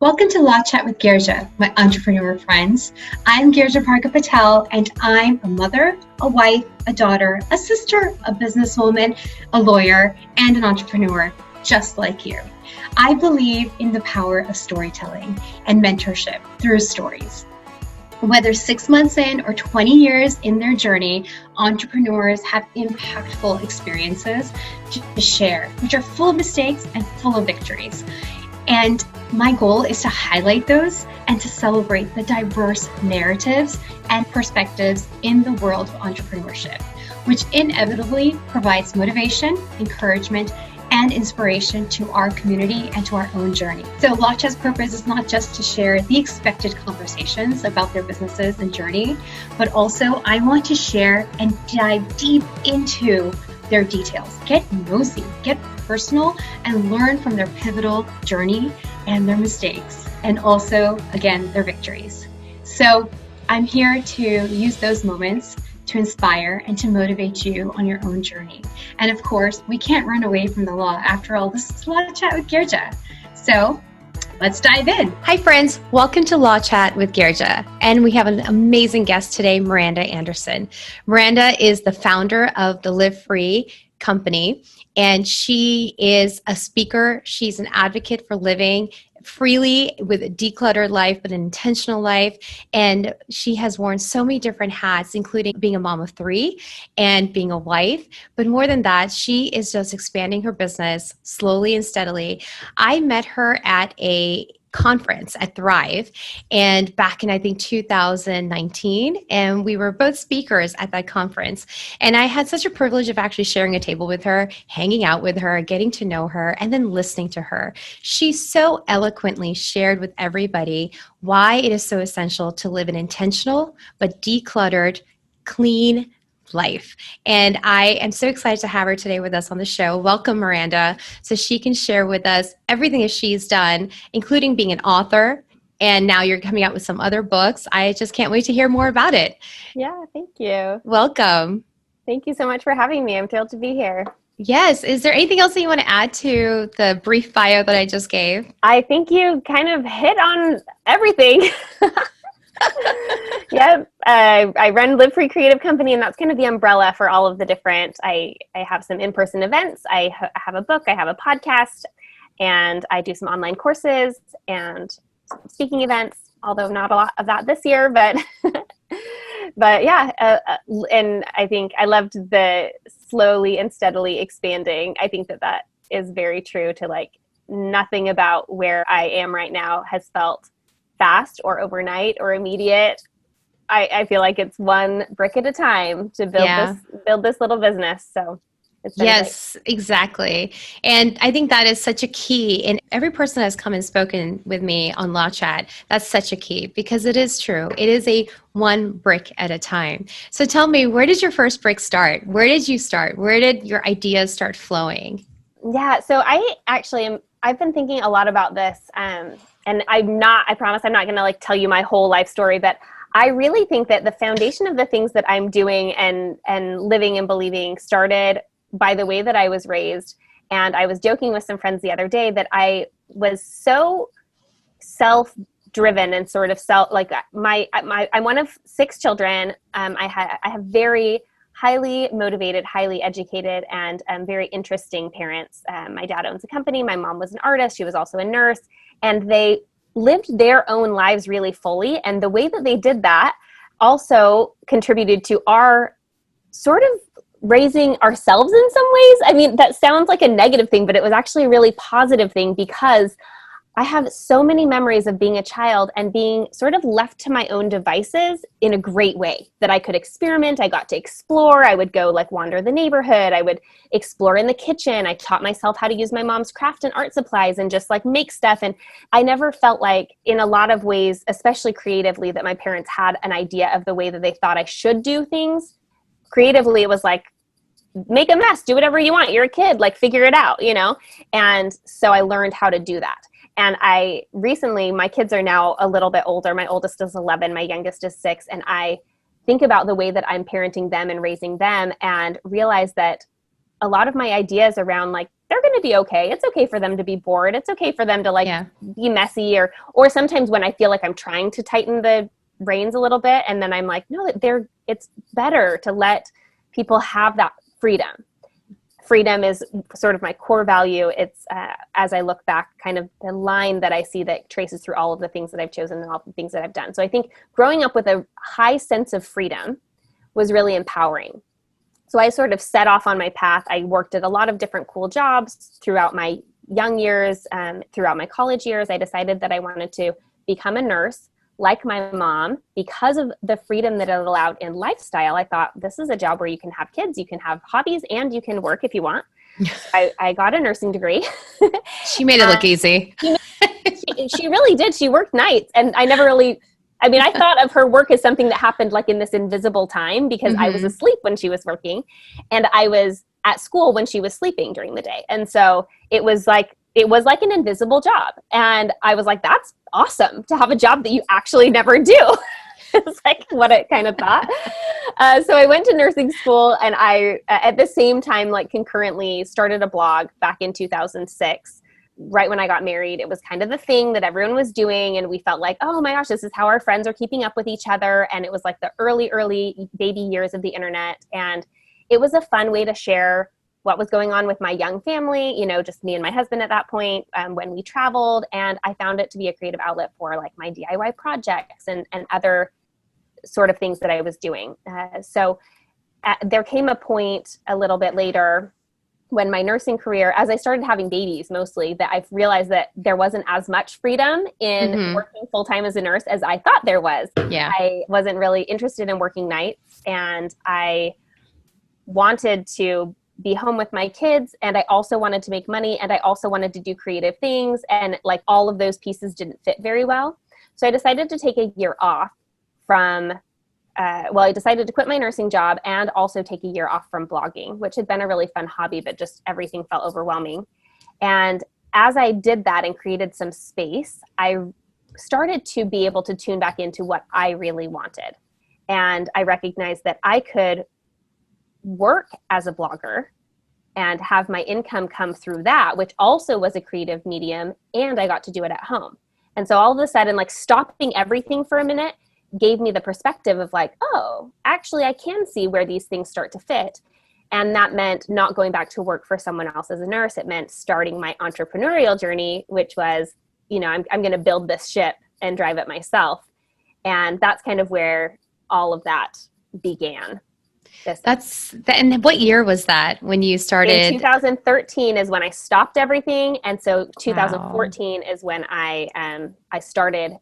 Welcome to Law Chat with Girja, my entrepreneur friends. I'm Girja Parka Patel, and I'm a mother, a wife, a daughter, a sister, a businesswoman, a lawyer, and an entrepreneur, just like you. I believe in the power of storytelling and mentorship through stories. Whether 6 months in or 20 years in their journey, entrepreneurs have impactful experiences to share, which are full of mistakes and full of victories. And my goal is to highlight those and to celebrate the diverse narratives and perspectives in the world of entrepreneurship, which inevitably provides motivation, encouragement, and inspiration to our community and to our own journey. So Law Chat's purpose is not just to share the expected conversations about their businesses and journey, but also I want to share and dive deep into their details. Get nosy, get personal, and learn from their pivotal journey and their mistakes, and also, again, their victories. So I'm here to use those moments to inspire and to motivate you on your own journey. And of course, we can't run away from the law. After all, this is Law Chat with Girja. So let's dive in. Hi friends, welcome to Law Chat with Girja. And we have an amazing guest today, Miranda Anderson. Miranda is the founder of the Live Free company, and she is a speaker. She's an advocate for living freely with a decluttered life, but an intentional life. And she has worn so many different hats, including being a mom of 3 and being a wife. But more than that, she is just expanding her business slowly and steadily. I met her at a conference at Thrive, and back in I think 2019, and we were both speakers at that conference, and I had such a privilege of actually sharing a table with her, hanging out with her, getting to know her, and then listening to her. She so eloquently shared with everybody why it is so essential to live an intentional but decluttered, clean life. And I am so excited to have her today with us on the show. Welcome, Miranda, so she can share with us everything that she's done, including being an author. And now you're coming out with some other books. I just can't wait to hear more about it. Yeah, thank you. Welcome. Thank you so much for having me. I'm thrilled to be here. Yes. Is there anything else that you want to add to the brief bio that I just gave? I think you kind of hit on everything. Yep. I run Live Free Creative Company, and that's kind of the umbrella for all of the different, I have some in-person events. I have a book, I have a podcast, and I do some online courses and speaking events, although not a lot of that this year, but but yeah. And I think I loved the slowly and steadily expanding. I think that is very true to like nothing about where I am right now has felt fast or overnight or immediate. I feel like it's one brick at a time to build this little business. So it's been yes, great. Exactly. And I think that is such a key. And every person that's come and spoken with me on Law Chat, that's such a key, because it is true. It is a one brick at a time. So tell me, where did your first brick start? Where did you start? Where did your ideas start flowing? Yeah. So I've been thinking a lot about this. And I promise I'm not going to like tell you my whole life story, but I really think that the foundation of the things that I'm doing and living and believing started by the way that I was raised. And I was joking with some friends the other day that I was so self-driven and sort of I'm one of 6 children. I have very highly motivated, highly educated, and very interesting parents. My dad owns a company. My mom was an artist. She was also a nurse. And they lived their own lives really fully. And the way that they did that also contributed to our sort of raising ourselves in some ways. I mean, that sounds like a negative thing, but it was actually a really positive thing, because I have so many memories of being a child and being sort of left to my own devices in a great way, that I could experiment. I got to explore. I would go like wander the neighborhood. I would explore in the kitchen. I taught myself how to use my mom's craft and art supplies and just like make stuff. And I never felt like, in a lot of ways, especially creatively, that my parents had an idea of the way that they thought I should do things. Creatively, it was like, make a mess, do whatever you want. You're a kid, like figure it out, you know? And so I learned how to do that. And my kids are now a little bit older. My oldest is 11, my youngest is 6. And I think about the way that I'm parenting them and raising them and realize that a lot of my ideas around like they're going to be okay. It's okay for them to be bored. It's okay for them to like be messy, or sometimes when I feel like I'm trying to tighten the reins a little bit, and then I'm like, no, it's better to let people have that freedom. Freedom is sort of my core value. It's, as I look back, kind of the line that I see that traces through all of the things that I've chosen and all the things that I've done. So I think growing up with a high sense of freedom was really empowering. So I sort of set off on my path. I worked at a lot of different cool jobs throughout my young years, throughout my college years. I decided that I wanted to become a nurse like my mom because of the freedom that it allowed in lifestyle. I thought, this is a job where you can have kids, you can have hobbies, and you can work if you want. I got a nursing degree. She made it look easy. She really did. She worked nights, and I never really... I mean, I thought of her work as something that happened like in this invisible time because I was asleep when she was working, and I was at school when she was sleeping during the day. And so it was like an invisible job. And I was like, that's awesome to have a job that you actually never do. It's like what I kind of thought. So I went to nursing school, and I, at the same time, like concurrently started a blog back in 2006. Right when I got married. It was kind of the thing that everyone was doing, and we felt like, oh my gosh, this is how our friends are keeping up with each other. And it was like the early baby years of the internet. And it was a fun way to share what was going on with my young family, you know, just me and my husband at that point, when we traveled. And I found it to be a creative outlet for like my DIY projects and other sort of things that I was doing. So there came a point a little bit later when my nursing career, as I started having babies mostly, that I've realized that there wasn't as much freedom in working full-time as a nurse as I thought there was. Yeah. I wasn't really interested in working nights, and I wanted to be home with my kids, and I also wanted to make money, and I also wanted to do creative things, and like all of those pieces didn't fit very well. So I decided to take a year off from I decided to quit my nursing job and also take a year off from blogging, which had been a really fun hobby, but just everything felt overwhelming. And as I did that and created some space, I started to be able to tune back into what I really wanted. And I recognized that I could work as a blogger and have my income come through that, which also was a creative medium, and I got to do it at home. And so all of a sudden, like stopping everything for a minute gave me the perspective of like, oh, actually I can see where these things start to fit. And that meant not going back to work for someone else as a nurse. It meant starting my entrepreneurial journey, which was, you know, I'm going to build this ship and drive it myself. And that's kind of where all of that began. And what year was that when you started? In 2013 is when I stopped everything. And so 2014 is when I started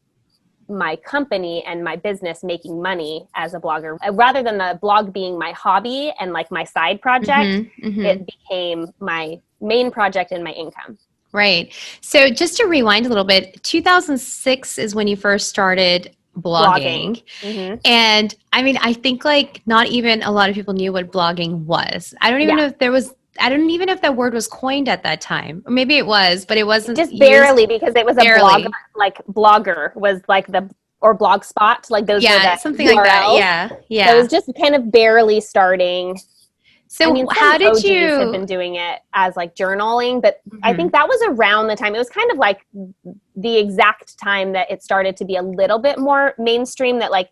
my company and my business making money as a blogger. Rather than the blog being my hobby and like my side project, it became my main project and my income. Right. So just to rewind a little bit, 2006 is when you first started blogging. And I mean, I think like not even a lot of people knew what blogging was. I don't even know if I don't even know if that word was coined at that time. Or maybe it was, but it wasn't. Just barely, because it was a blogger, like Blogger was like or Blogspot, like those were the something URLs. like that. Yeah. So it was just kind of barely starting. So how did you have been doing it as like journaling, but I think that was around the time. It was kind of like the exact time that it started to be a little bit more mainstream, that like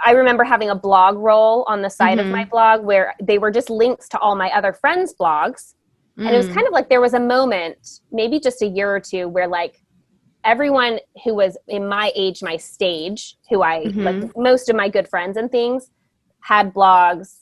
I remember having a blog roll on the side of my blog where they were just links to all my other friends' blogs. And it was kind of like there was a moment, maybe just a year or two, where like everyone who was in my age, my stage, who I like most of my good friends and things had blogs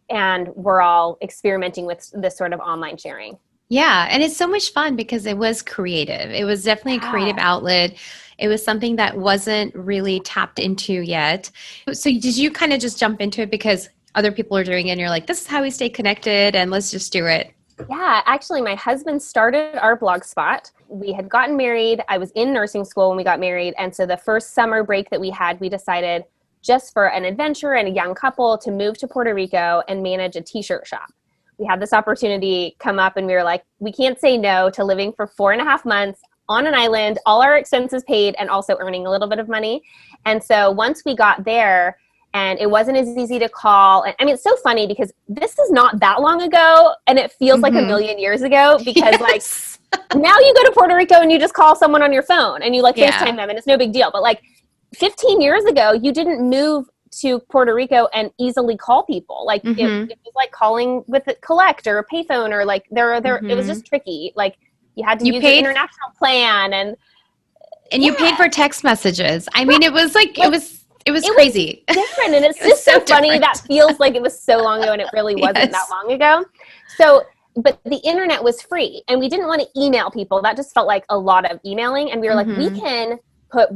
and were all experimenting with this sort of online sharing. Yeah. And it's so much fun because it was creative. It was definitely a creative outlet. It was something that wasn't really tapped into yet. So did you kind of just jump into it because other people are doing it and you're like, this is how we stay connected and let's just do it? Yeah, actually my husband started our blog spot. We had gotten married. I was in nursing school when we got married. And so the first summer break that we had, we decided just for an adventure and a young couple to move to Puerto Rico and manage a t-shirt shop. We had this opportunity come up and we were like, we can't say no to living for 4.5 months on an island, all our expenses paid, and also earning a little bit of money. And so once we got there, and it wasn't as easy to call. And I mean, it's so funny because this is not that long ago, and it feels like a million years ago because like now you go to Puerto Rico and you just call someone on your phone and you like FaceTime them and it's no big deal. But like 15 years ago, you didn't move to Puerto Rico and easily call people. Like it was like calling with a collect or a payphone or like it was just tricky. Like you had to use an international plan and you paid for text messages. I mean, it was like, it was crazy. Was different. And it's just so funny that feels like it was so long ago and it really wasn't that long ago. So, but the internet was free and we didn't want to email people. That just felt like a lot of emailing. And we were like, we can put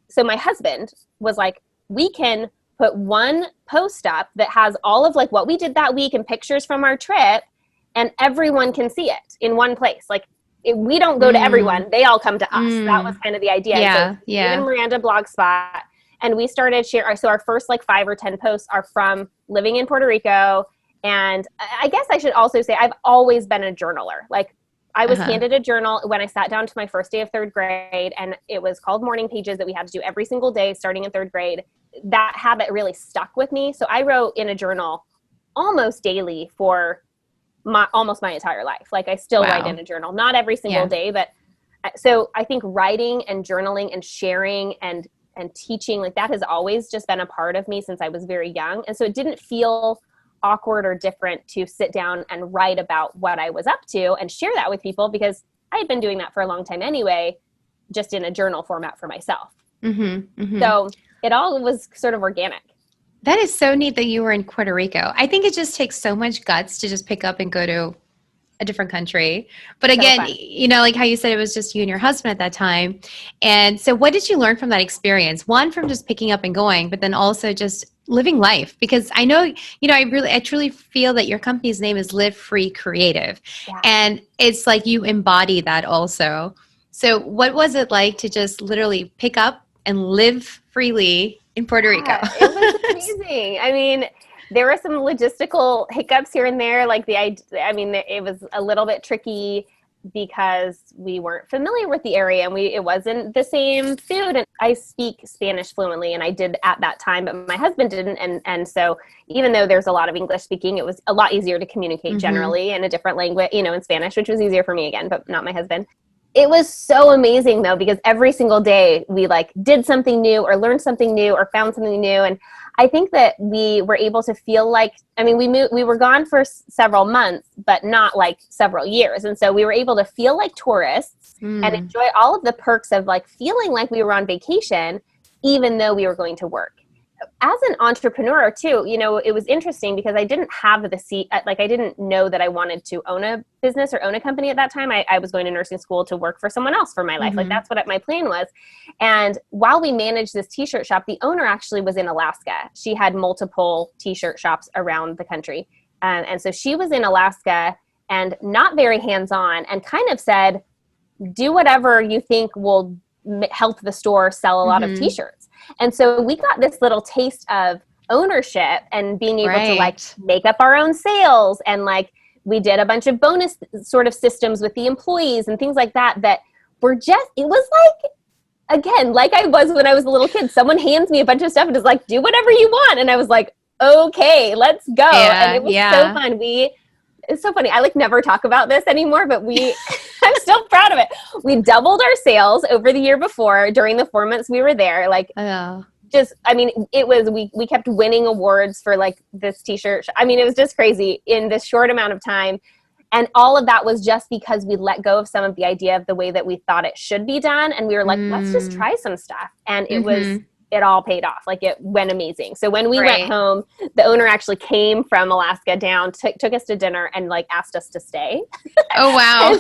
so my husband was like, we can put one post up that has all of like what we did that week and pictures from our trip and everyone can see it in one place. Like we don't go to everyone. They all come to us. That was kind of the idea. Yeah. So in Miranda Blogspot, and we started so our first like 5 or 10 posts are from living in Puerto Rico. And I guess I should also say I've always been a journaler. Like I was handed a journal when I sat down to my first day of 3rd grade, and it was called Morning Pages that we had to do every single day starting in 3rd grade. That habit really stuck with me. So I wrote in a journal almost daily for almost my entire life. Like I still write in a journal, not every single day, but so I think writing and journaling and sharing and teaching, like that has always just been a part of me since I was very young. And so it didn't feel awkward or different to sit down and write about what I was up to and share that with people because I had been doing that for a long time anyway, just in a journal format for myself. So it all was sort of organic. That is so neat that you were in Puerto Rico. I think it just takes so much guts to just pick up and go to a different country. But again, you know, like how you said, it was just you and your husband at that time. And so what did you learn from that experience? One, from just picking up and going, but then also just living life. Because I know, you know, I truly feel that your company's name is Live Free Creative. Yeah. And it's like you embody that also. So what was it like to just literally pick up and live freely in Puerto Rico? It was amazing. I mean, there were some logistical hiccups here and there. Like it was a little bit tricky because we weren't familiar with the area and it wasn't the same food. And I speak Spanish fluently and I did at that time, but my husband didn't. And so even though there's a lot of English speaking, it was a lot easier to communicate generally in a different language, you know, in Spanish, which was easier for me again, but not my husband. It was so amazing though, because every single day we like did something new or learned something new or found something new. And I think that we were able to feel like, I mean, we were gone for several months, but not like several years. And so we were able to feel like tourists and enjoy all of the perks of like feeling like we were on vacation, even though we were going to work. As an entrepreneur too, you know, it was interesting because I didn't have I didn't know that I wanted to own a business or own a company at that time. I was going to nursing school to work for someone else for my life. Like that's what my plan was. And while we managed this t-shirt shop, the owner actually was in Alaska. She had multiple t-shirt shops around the country. And so she was in Alaska and not very hands-on and kind of said, do whatever you think will help the store sell a lot of t-shirts. And so we got this little taste of ownership and being able to like make up our own sales. And like we did a bunch of bonus sort of systems with the employees and things like that, that were just, it was like, again, like I was when I was a little kid, someone hands me a bunch of stuff and is like, do whatever you want. And I was like, okay, let's go. And it was so fun. It's so funny. I like never talk about this anymore, but I'm still proud of it. We doubled our sales over the year before during the 4 months we were there. Like, we kept winning awards for like this t-shirt. I mean, it was just crazy in this short amount of time. And all of that was just because we let go of some of the idea of the way that we thought it should be done. And we were like, let's just try some stuff. And it all paid off. Like it went amazing. So when we went home, the owner actually came from Alaska down, took us to dinner and like asked us to stay. Oh, wow.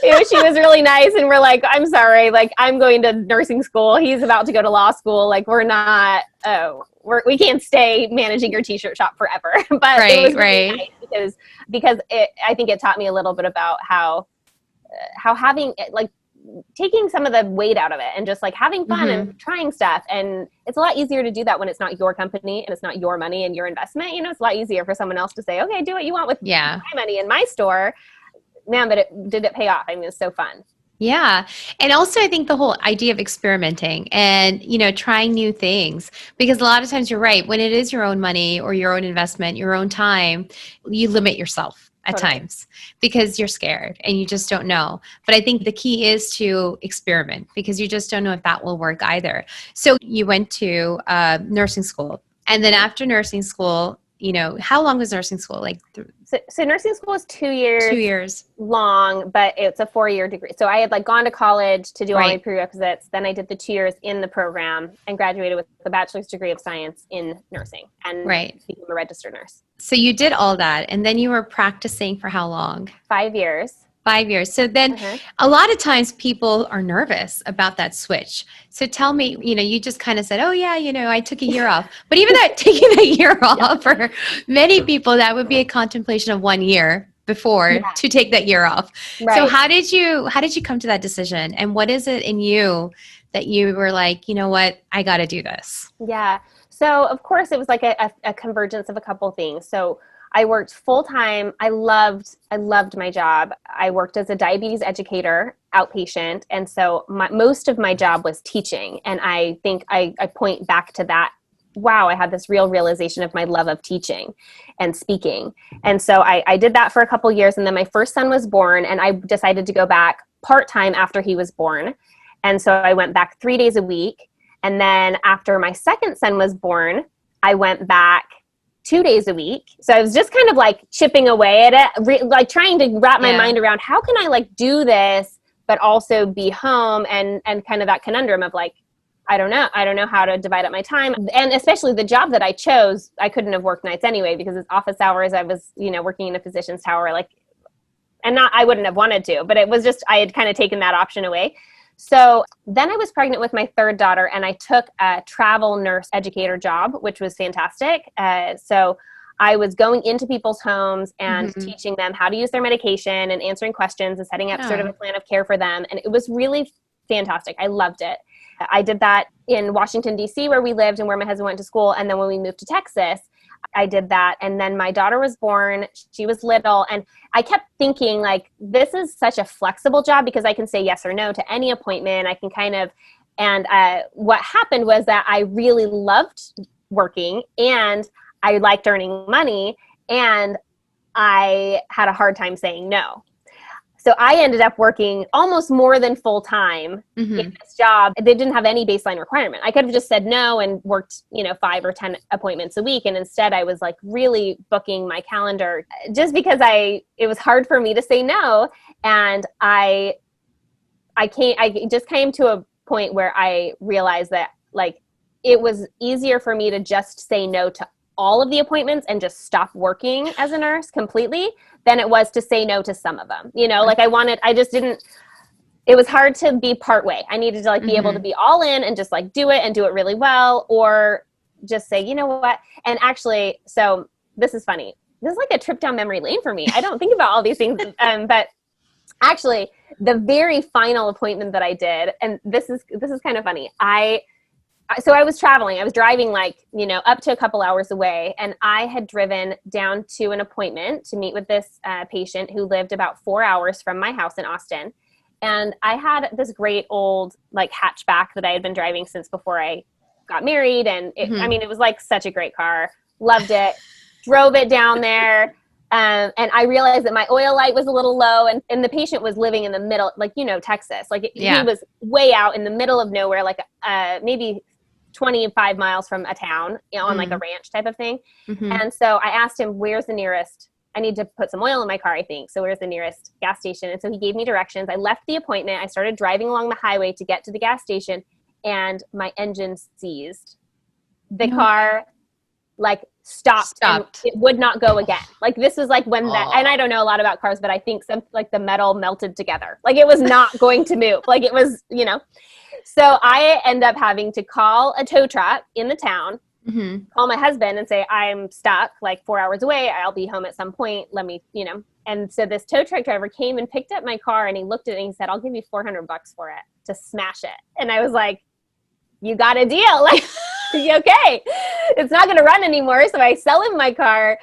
She was really nice. And we're like, I'm sorry, like I'm going to nursing school. He's about to go to law school. Like we can't stay managing your t-shirt shop forever. But it was really nice because I think it taught me a little bit about how having like taking some of the weight out of it and just like having fun and trying stuff. And it's a lot easier to do that when it's not your company and it's not your money and your investment. You know, it's a lot easier for someone else to say, okay, do what you want with my money in my store. Man, but did it pay off? I mean, it was so fun. Yeah. And also I think the whole idea of experimenting and, trying new things, because a lot of times you're right. When it is your own money or your own investment, your own time, you limit yourself at Totally. times because you're scared and you just don't know. But I think the key is to experiment because you just don't know if that will work either. So you went to nursing school, and then after nursing school, how long was nursing school? Like So nursing school is 2 years. 2 years. Long, but it's a 4-year degree. So I had gone to college to do all my Right. prerequisites. Then I did the 2 years in the program and graduated with a bachelor's degree of science in nursing and Right. became a registered nurse. So you did all that, and then you were practicing for how long? 5 years. 5 years. So then a lot of times people are nervous about that switch. So tell me, you just kind of said, oh yeah, I took a year off. But even that taking a year off for many people, that would be a contemplation of 1 year before to take that year off. Right. So how did you come to that decision? And what is it in you that you were like, you know what, I got to do this? Yeah. So of course it was a convergence of a couple things. So I worked full time. I loved my job. I worked as a diabetes educator, outpatient. And so most of my job was teaching. And I think I point back to that. Wow, I had this real realization of my love of teaching and speaking. And so I did that for a couple years. And then my first son was born and I decided to go back part-time after he was born. And so I went back 3 days a week. And then after my second son was born, I went back 2 days a week. So I was just kind of chipping away at it, trying to wrap my mind around how can I do this, but also be home and kind of that conundrum of I don't know how to divide up my time. And especially the job that I chose, I couldn't have worked nights anyway, because it's office hours. I was, working in a physician's tower, I wouldn't have wanted to, but it was just, I had kind of taken that option away. So then I was pregnant with my third daughter and I took a travel nurse educator job, which was fantastic. So I was going into people's homes and teaching them how to use their medication and answering questions and setting up sort of a plan of care for them. And it was really fantastic. I loved it. I did that in Washington, D.C., where we lived and where my husband went to school. And then when we moved to Texas, I did that. And then my daughter was born. She was little. And I kept thinking this is such a flexible job because I can say yes or no to any appointment. I can and what happened was that I really loved working and I liked earning money and I had a hard time saying no. So I ended up working almost more than full time in this job. They didn't have any baseline requirement. I could have just said no and worked, 5 or 10 appointments a week. And instead I was really booking my calendar just because it was hard for me to say no. And I just came to a point where I realized that it was easier for me to just say no to all of the appointments and just stop working as a nurse completely than it was to say no to some of them. It was hard to be part way. I needed to be able to be all in and just do it and do it really well, or just say, you know what? And actually, so this is funny. This is a trip down memory lane for me. I don't think about all these things. But actually the very final appointment that I did, and this is kind of funny. So I was traveling. I was driving up to a couple hours away, and I had driven down to an appointment to meet with this patient who lived about 4 hours from my house in Austin. And I had this great old hatchback that I had been driving since before I got married. And it was such a great car. Loved it. Drove it down there. And I realized that my oil light was a little low, and the patient was living in the middle, Texas. He was way out in the middle of nowhere, maybe 25 miles from a town, on a ranch type of thing. And so I asked him, where's the nearest, I need to put some oil in my car, I think. So where's the nearest gas station? And so he gave me directions. I left the appointment. I started driving along the highway to get to the gas station, and my engine seized. The car stopped. And it would not go again. This was when that, and I don't know a lot about cars, but I think some the metal melted together. It was not going to move. It was, So I end up having to call a tow truck in the town, call my husband and say, I'm stuck 4 hours away. I'll be home at some point. Let me, And so this tow truck driver came and picked up my car, and he looked at it and he said, I'll give you $400 for it to smash it. And I was like, you got a deal. Okay, it's not going to run anymore. So I sell him my car,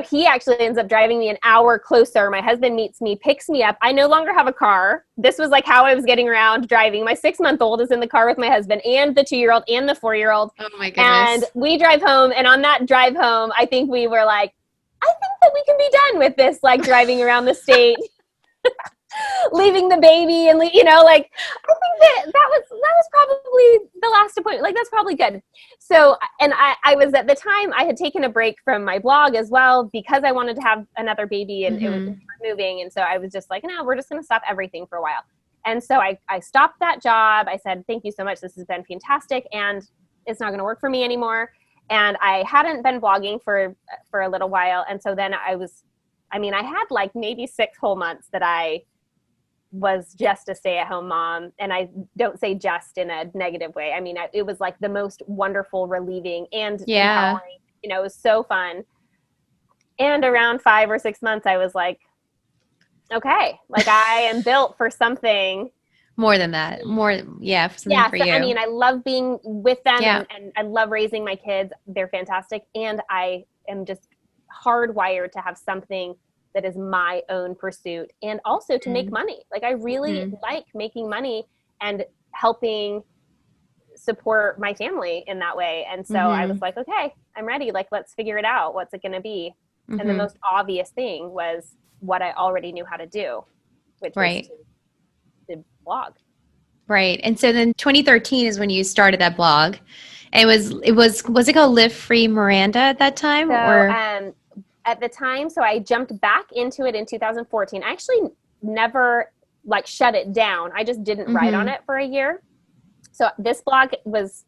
he actually ends up driving me an hour closer. My husband meets me, picks me up. I no longer have a car. This was like how I was getting around driving. My 6-month-old is in the car with my husband and the 2-year-old and the 4-year-old. Oh my goodness. And we drive home. And on that drive home, I think we were like, I think that we can be done with this, like driving around the state, leaving the baby and, I think that was probably the last appointment. Like, that's probably good. So, and I was at the time, I had taken a break from my blog as well because I wanted to have another baby and it was moving. And so I was just like, no, we're just going to stop everything for a while. And so I stopped that job. I said, thank you so much. This has been fantastic. And it's not going to work for me anymore. And I hadn't been blogging for a little while. And so then I had like maybe 6 whole months that I was just a stay-at-home mom. And I don't say just in a negative way. I mean, it was like the most wonderful, relieving, and empowering. It was so fun. And around 5 or 6 months, I was like, okay, like I am built for something more than that. For you. I mean, I love being with them and I love raising my kids. They're fantastic. And I am just hardwired to have something that is my own pursuit and also to make money. Like, I really like making money and helping support my family in that way. And so I was like, okay, I'm ready. Like, let's figure it out. What's it going to be? And the most obvious thing was what I already knew how to do, which was to blog. Right. And so then 2013 is when you started that blog. And was it called Live Free Miranda at that time? At the time, so I jumped back into it in 2014. I actually never like shut it down. I just didn't write on it for a year. So this blog was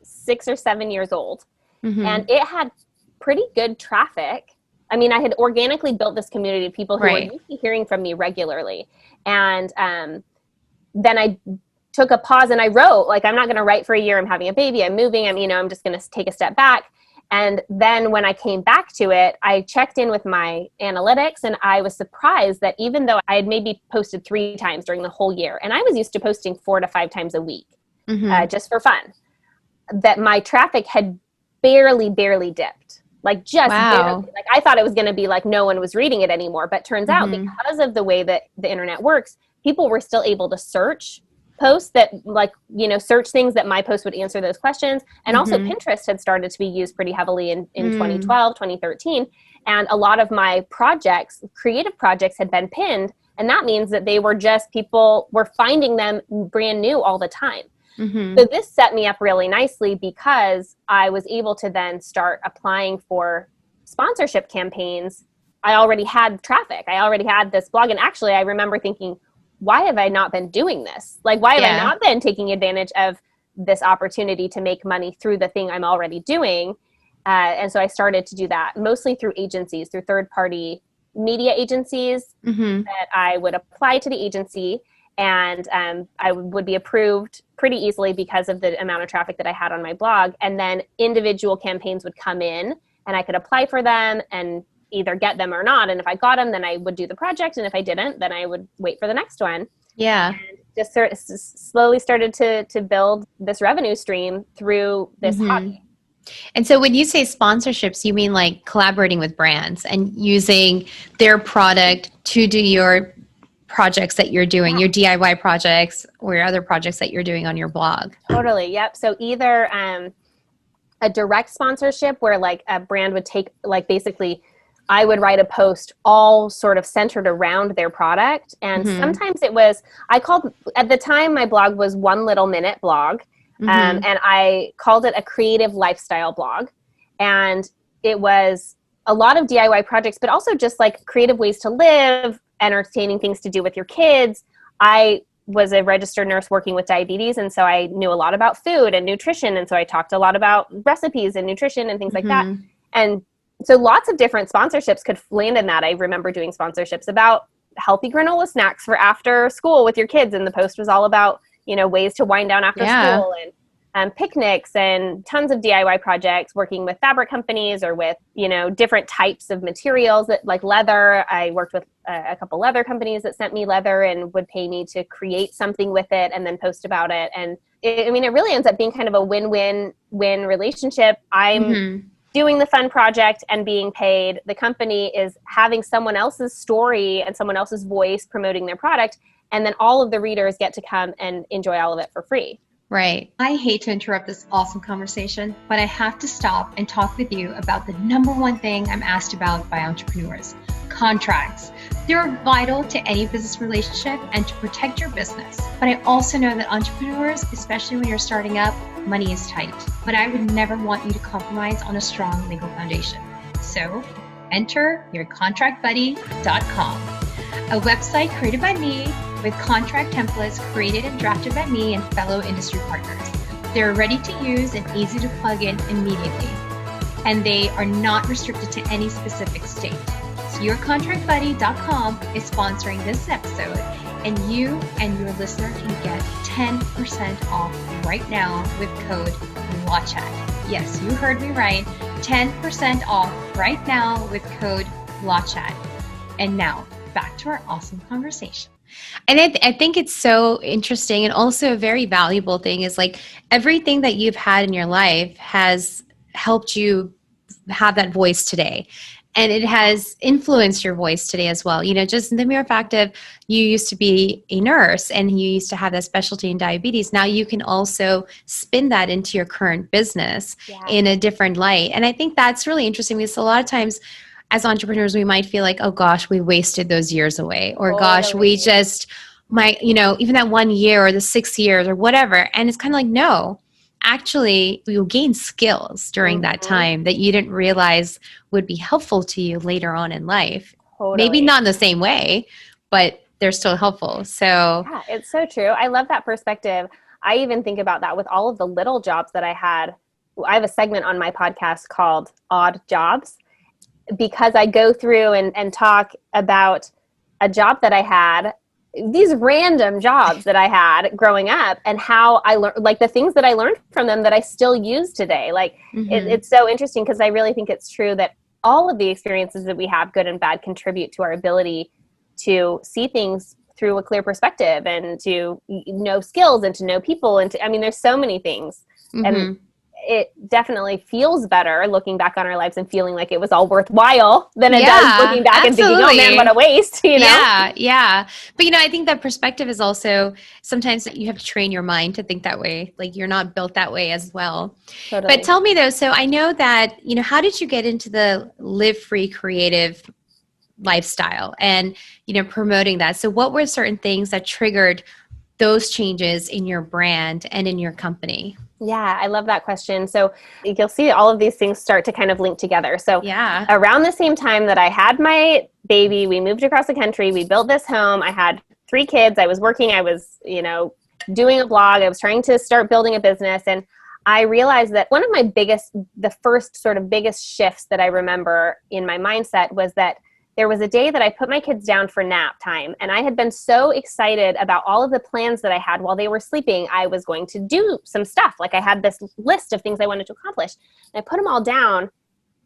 6 or 7 years old and it had pretty good traffic. I mean, I had organically built this community of people who were used to hearing from me regularly. And then I took a pause and I wrote, like, I'm not going to write for a year. I'm having a baby. I'm moving. I'm just going to take a step back. And then when I came back to it, I checked in with my analytics and I was surprised that even though I had maybe posted 3 times during the whole year, and I was used to posting 4 to 5 times a week, just for fun, that my traffic had barely dipped. Like, just barely. Like, I thought it was going to be like no one was reading it anymore. But turns out, because of the way that the internet works, people were still able to search posts that, like, search things that my post would answer those questions. And also Pinterest had started to be used pretty heavily in 2012, 2013. And a lot of my creative projects had been pinned. And that means that they were just, people were finding them brand new all the time. So this set me up really nicely because I was able to then start applying for sponsorship campaigns. I already had traffic. I already had this blog. And actually, I remember thinking, why have I not been doing this? Like, why have I not been taking advantage of this opportunity to make money through the thing I'm already doing? And so I started to do that mostly through agencies, through third-party media agencies that I would apply to the agency. And I would be approved pretty easily because of the amount of traffic that I had on my blog. And then individual campaigns would come in and I could apply for them and either get them or not. And if I got them, then I would do the project. And if I didn't, then I would wait for the next one. Yeah. And just slowly started to build this revenue stream through this hobby. And so when you say sponsorships, you mean like collaborating with brands and using their product to do your projects that you're doing, your DIY projects or your other projects that you're doing on your blog. Totally. Yep. So either a direct sponsorship where like a brand would take, like, basically I would write a post all sort of centered around their product. And sometimes it was, at the time my blog was 1 Little Minute blog. And I called it a creative lifestyle blog. And it was a lot of DIY projects, but also just like creative ways to live, entertaining things to do with your kids. I was a registered nurse working with diabetes. And so I knew a lot about food and nutrition. And so I talked a lot about recipes and nutrition and things like that. And so lots of different sponsorships could land in that. I remember doing sponsorships about healthy granola snacks for after school with your kids. And the post was all about, ways to wind down after school and picnics and tons of DIY projects working with fabric companies or with, different types of materials that, like leather. I worked with a couple leather companies that sent me leather and would pay me to create something with it and then post about it. And it really ends up being kind of a win-win-win relationship. I'm doing the fun project and being paid. The company is having someone else's story and someone else's voice promoting their product. And then all of the readers get to come and enjoy all of it for free. Right. I hate to interrupt this awesome conversation, but I have to stop and talk with you about the number one thing I'm asked about by entrepreneurs: contracts. They're vital to any business relationship and to protect your business. But I also know that entrepreneurs, especially when you're starting up, money is tight. But I would never want you to compromise on a strong legal foundation. So enter yourcontractbuddy.com, a website created by me with contract templates created and drafted by me and fellow industry partners. They're ready to use and easy to plug in immediately. And they are not restricted to any specific state. So yourcontractbuddy.com is sponsoring this episode, and you and your listener can get 10% off right now with code LAWCHAT. Yes, you heard me right. 10% off right now with code LAWCHAT. And now, back to our awesome conversation. And I think it's so interesting, and also a very valuable thing is like everything that you've had in your life has helped you have that voice today. And it has influenced your voice today as well. You know, just the mere fact of you used to be a nurse and you used to have that specialty in diabetes. Now you can also spin that into your current business in a different light. And I think that's really interesting because a lot of times as entrepreneurs, we might feel like, oh gosh, we wasted those years away, or gosh, we just might, you know, even that 1 year or the 6 years or whatever. And it's kind of like, no, actually you'll gain skills during that time that you didn't realize would be helpful to you later on in life. Maybe not in the same way, but they're still helpful. So yeah, it's so true. I love that perspective. I even think about that with all of the little jobs that I had. I have a segment on my podcast called Odd Jobs, because I go through and talk about a job that I had, these random jobs that I had growing up, and how I learned, like the things that I learned from them that I still use today. Like it's so interesting because I really think it's true that all of the experiences that we have, good and bad, contribute to our ability to see things through a clear perspective and to know skills and to know people. And I mean, there's so many things. And it definitely feels better looking back on our lives and feeling like it was all worthwhile than it does looking back and thinking, oh man, what a waste, you know? Yeah. But, you know, I think that perspective is also sometimes you have to train your mind to think that way. Like you're not built that way as well. Totally. But tell me though, so I know that, you know, how did you get into the live free creative lifestyle and, you know, promoting that? So what were certain things that triggered those changes in your brand and in your company? Yeah, I love that question. So you'll see all of these things start to kind of link together. So around the same time that I had my baby, we moved across the country, we built this home, I had 3 kids, I was working, I was, you know, doing a blog, I was trying to start building a business. And I realized that one of my the first sort of biggest shifts that I remember in my mindset was that there was a day that I put my kids down for nap time, and I had been so excited about all of the plans that I had while they were sleeping. I was going to do some stuff. Like I had this list of things I wanted to accomplish. And I put them all down,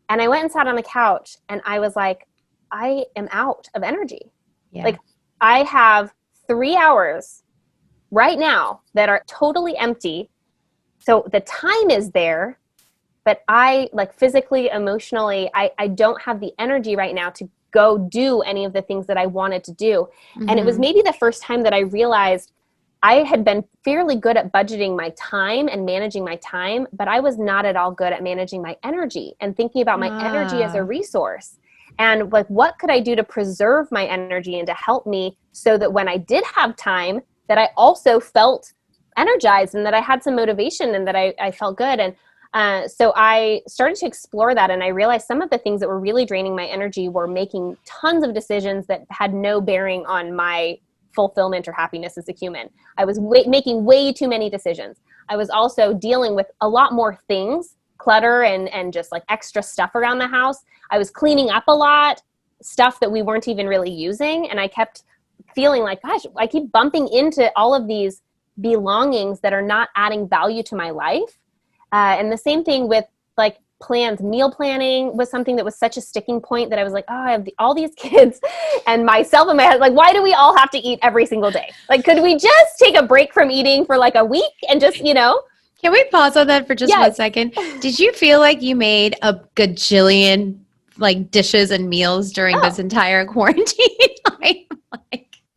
and I went and sat on the couch, and I was like, I am out of energy. Yeah. Like I have 3 hours right now that are totally empty. So the time is there, but I like physically, emotionally, I don't have the energy right now to go do any of the things that I wanted to do. And it was maybe the first time that I realized I had been fairly good at budgeting my time and managing my time, but I was not at all good at managing my energy and thinking about my energy as a resource. And like, what could I do to preserve my energy and to help me so that when I did have time, that I also felt energized and that I had some motivation and that I felt good. And so I started to explore that, and I realized some of the things that were really draining my energy were making tons of decisions that had no bearing on my fulfillment or happiness as a human. I was making way too many decisions. I was also dealing with a lot more things, clutter and just like extra stuff around the house. I was cleaning up a lot, stuff that we weren't even really using. And I kept feeling like, gosh, I keep bumping into all of these belongings that are not adding value to my life. And the same thing with like plans. Meal planning was something that was such a sticking point that I was like, oh, I have all these kids and myself in my head. Like, why do we all have to eat every single day? Like, could we just take a break from eating for like a week and just, you know, Can we pause on that for just Yes. 1 second? Did you feel like you made a gajillion like dishes and meals during this entire quarantine?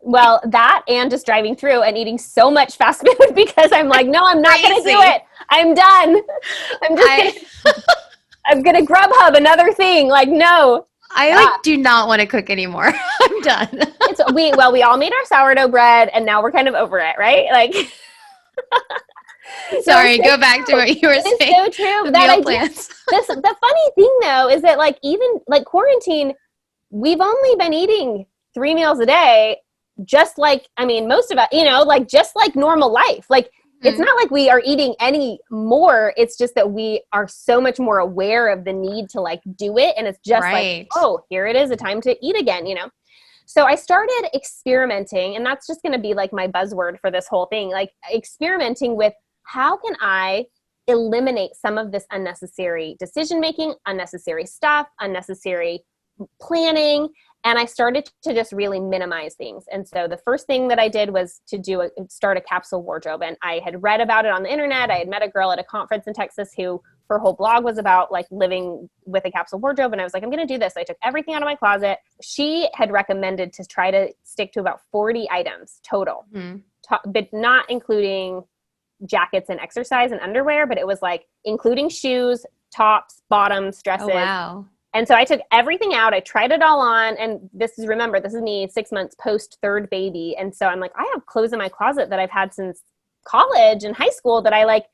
Well, that and just driving through and eating so much fast food because I'm like, no, I'm not going to do it. I'm done. I'm going to Grubhub another thing. Like, no. I do not want to cook anymore. I'm done. We all made our sourdough bread and now we're kind of over it, right? Like, sorry, go back to what you were saying. It's so true. The meal plans. The funny thing though is that like even like quarantine, we've only been eating 3 meals a day, just like most of it, like just like normal life. Like it's not like we are eating any more. It's just that we are so much more aware of the need to like do it, and it's just like, oh, here it is, a time to eat again. So I started experimenting, and that's just going to be like my buzzword for this whole thing, like experimenting with how can I eliminate some of this unnecessary decision-making, unnecessary stuff, unnecessary planning. And I started to just really minimize things. And so the first thing that I did was to start a capsule wardrobe. And I had read about it on the internet. I had met a girl at a conference in Texas who her whole blog was about like living with a capsule wardrobe. And I was like, I'm going to do this. So I took everything out of my closet. She had recommended to try to stick to about 40 items total, but not including jackets and exercise and underwear, but it was like including shoes, tops, bottoms, dresses. Oh, wow. And so I took everything out. I tried it all on. And this is me 6 months post third baby. And so I'm like, I have clothes in my closet that I've had since college and high school that I like,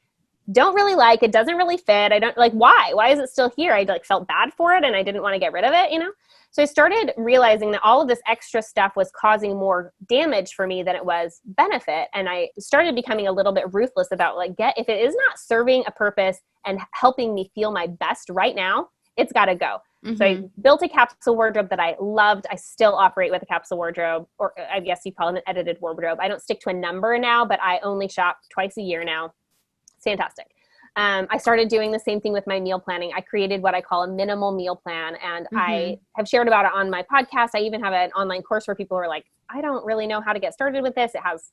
don't really like. It doesn't really fit. I don't like, why is it still here? I like felt bad for it and I didn't want to get rid of it, So I started realizing that all of this extra stuff was causing more damage for me than it was benefit. And I started becoming a little bit ruthless about like, if it is not serving a purpose and helping me feel my best right now, it's got to go. So I built a capsule wardrobe that I loved. I still operate with a capsule wardrobe, or I guess you call it an edited wardrobe. I don't stick to a number now, but I only shop twice a year now. It's fantastic. I started doing the same thing with my meal planning. I created what I call a minimal meal plan, and I have shared about it on my podcast. I even have an online course where people are like, I don't really know how to get started with this. It has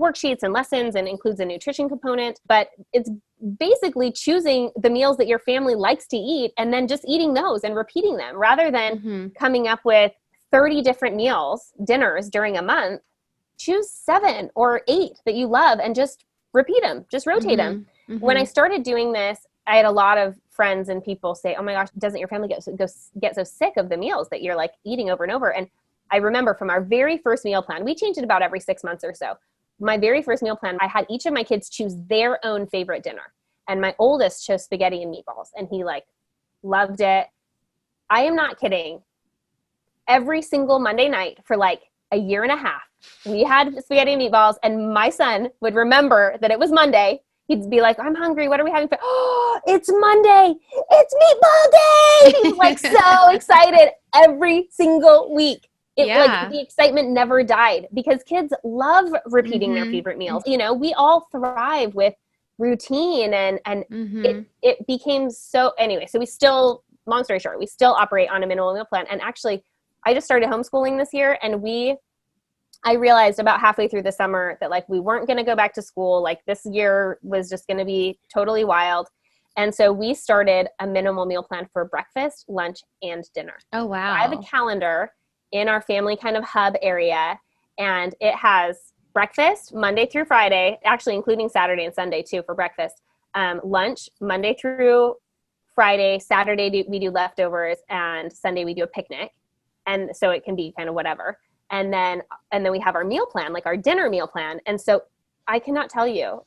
worksheets and lessons and includes a nutrition component, but it's basically choosing the meals that your family likes to eat and then just eating those and repeating them rather than coming up with 30 different dinners during a month. Choose 7 or 8 that you love and just repeat them, just rotate them. When I started doing this, I had a lot of friends and people say, oh my gosh, doesn't your family get so sick of the meals that you're like eating over and over? And I remember from our very first meal plan, we changed it about every 6 months or so. My very first meal plan, I had each of my kids choose their own favorite dinner. And my oldest chose spaghetti and meatballs, and he like loved it. I am not kidding. Every single Monday night for like a year and a half, we had spaghetti and meatballs, and my son would remember that it was Monday. He'd be like, I'm hungry. What are we having for? Oh, it's Monday. It's meatball day. He was like so excited every single week. Like the excitement never died because kids love repeating their favorite meals. We all thrive with routine and it became so anyway. So we still, long story short, we still operate on a minimal meal plan. And actually I just started homeschooling this year, and I realized about halfway through the summer that like we weren't going to go back to school. Like this year was just going to be totally wild. And so we started a minimal meal plan for breakfast, lunch, and dinner. Oh, wow. So I have a calendar in our family kind of hub area, and it has breakfast Monday through Friday, actually including Saturday and Sunday too for breakfast, lunch Monday through Friday, Saturday we do leftovers, and Sunday we do a picnic. And so it can be kind of whatever. And then we have our meal plan, like our dinner meal plan. And so I cannot tell you,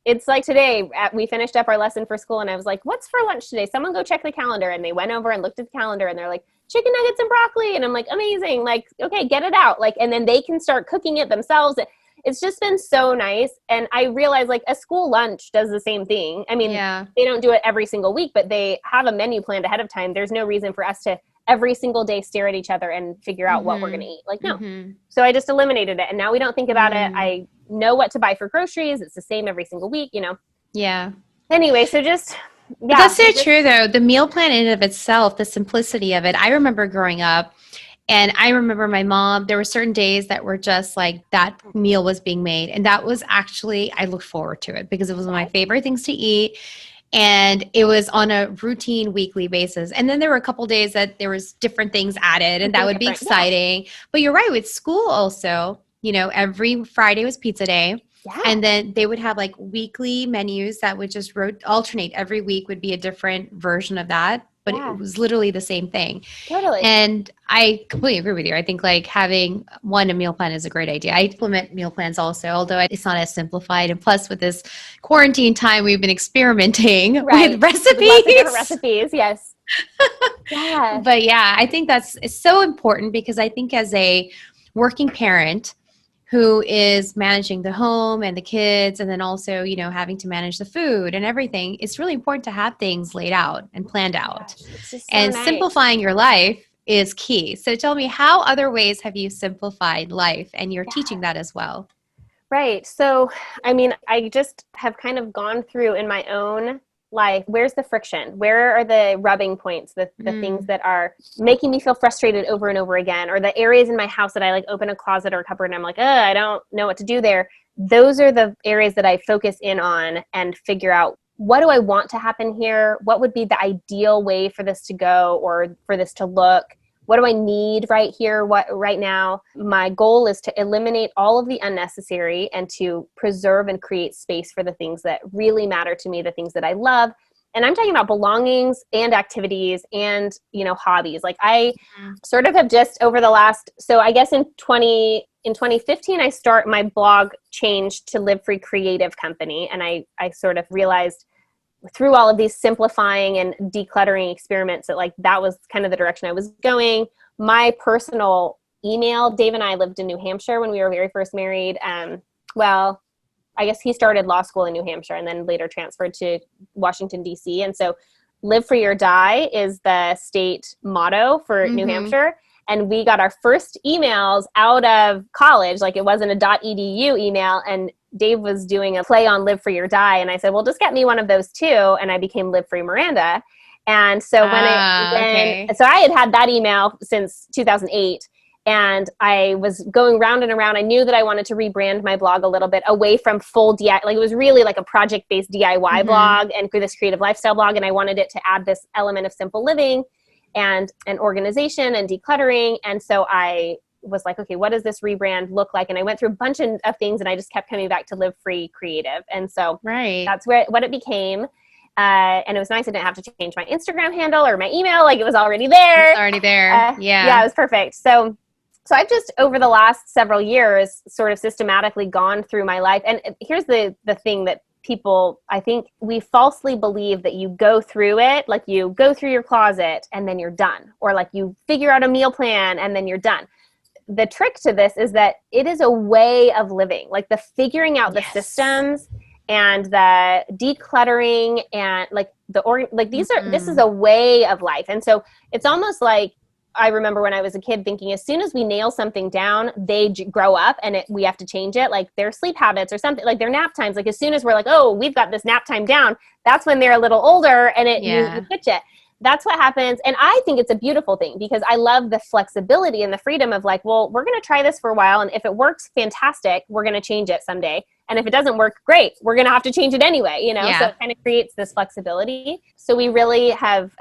it's like today we finished up our lesson for school, and I was like, what's for lunch today? Someone go check the calendar. And they went over and looked at the calendar, and they're like, chicken nuggets and broccoli. And I'm like, amazing. Like, okay, get it out. Like, and then they can start cooking it themselves. It's just been so nice. And I realized like a school lunch does the same thing. I mean, they don't do it every single week, but they have a menu planned ahead of time. There's no reason for us to every single day stare at each other and figure out what we're going to eat. Like, no. So I just eliminated it. And now we don't think about it. I know what to buy for groceries. It's the same every single week, Yeah. Anyway, so just... Yeah, that's so true, though. The meal plan in and of itself, the simplicity of it. I remember growing up, And I remember my mom, there were certain days that were just like that meal was being made. And that was actually, I looked forward to it because it was one of my favorite things to eat. And it was on a routine weekly basis. And then there were a couple days that there was different things added and that would be exciting. Yeah. But you're right, with school also, you know, every Friday was pizza day. Yeah. And then they would have like weekly menus that would just alternate. Every week would be a different version of that. But it was literally the same thing. Totally. And I completely agree with you. I think like having a meal plan is a great idea. I implement meal plans also, although it's not as simplified. And plus with this quarantine time, we've been experimenting with recipes. With lots of different recipes, yes. Yeah. But yeah, I think it's so important because I think as a working parent who is managing the home and the kids, and then also, you know, having to manage the food and everything, it's really important to have things laid out and planned out. And simplifying your life is key. So tell me, how other ways have you simplified life? And you're teaching that as well. Right. So, I mean, I just have kind of gone through in my own life, where's the friction? Where are the rubbing points, the things that are making me feel frustrated over and over again, or the areas in my house that I like open a closet or a cupboard and I'm like, I don't know what to do there. Those are the areas that I focus in on and figure out, what do I want to happen here? What would be the ideal way for this to go or for this to look? What do I need right here, right now? My goal is to eliminate all of the unnecessary and to preserve and create space for the things that really matter to me, the things that I love. And I'm talking about belongings and activities and, you know, hobbies. Like I sort of have just over the last, so I guess in 2015, my blog changed to Live Free Creative Company. And I sort of realized through all of these simplifying and decluttering experiments that was kind of the direction I was going. My personal email, Dave and I lived in New Hampshire when we were very first married. Well, I guess he started law school in New Hampshire and then later transferred to Washington, D.C. And so Live Free or Die is the state motto for New Hampshire. And we got our first emails out of college, like it wasn't a .edu email, and Dave was doing a play on Live Free or Die. And I said, well, just get me one of those too. And I became Live Free Miranda. And so so I had that email since 2008. And I was going round and around. I knew that I wanted to rebrand my blog a little bit away from full DIY. Like it was really like a project-based DIY blog and this creative lifestyle blog. And I wanted it to add this element of simple living and organization and decluttering. And so I was like, okay, what does this rebrand look like? And I went through a bunch of things and I just kept coming back to Live Free Creative. And so that's what it became. And it was nice. I didn't have to change my Instagram handle or my email. Like it was already there. Yeah, it was perfect. So I've just over the last several years sort of systematically gone through my life. And here's the thing that people, I think we falsely believe that you go through it, like you go through your closet and then you're done, or like you figure out a meal plan and then you're done. The trick to this is that it is a way of living, like the figuring out the systems and the decluttering and like this is a way of life. And so it's almost like, I remember when I was a kid thinking as soon as we nail something down, they grow up and we have to change it, like their sleep habits or something, like their nap times. Like as soon as we're like, oh, we've got this nap time down, that's when they're a little older and you switch it. That's what happens. And I think it's a beautiful thing because I love the flexibility and the freedom of like, well, we're going to try this for a while. And if it works, fantastic. We're going to change it someday. And if it doesn't work, great. We're going to have to change it anyway, you know? So it kind of creates this flexibility. So we really have,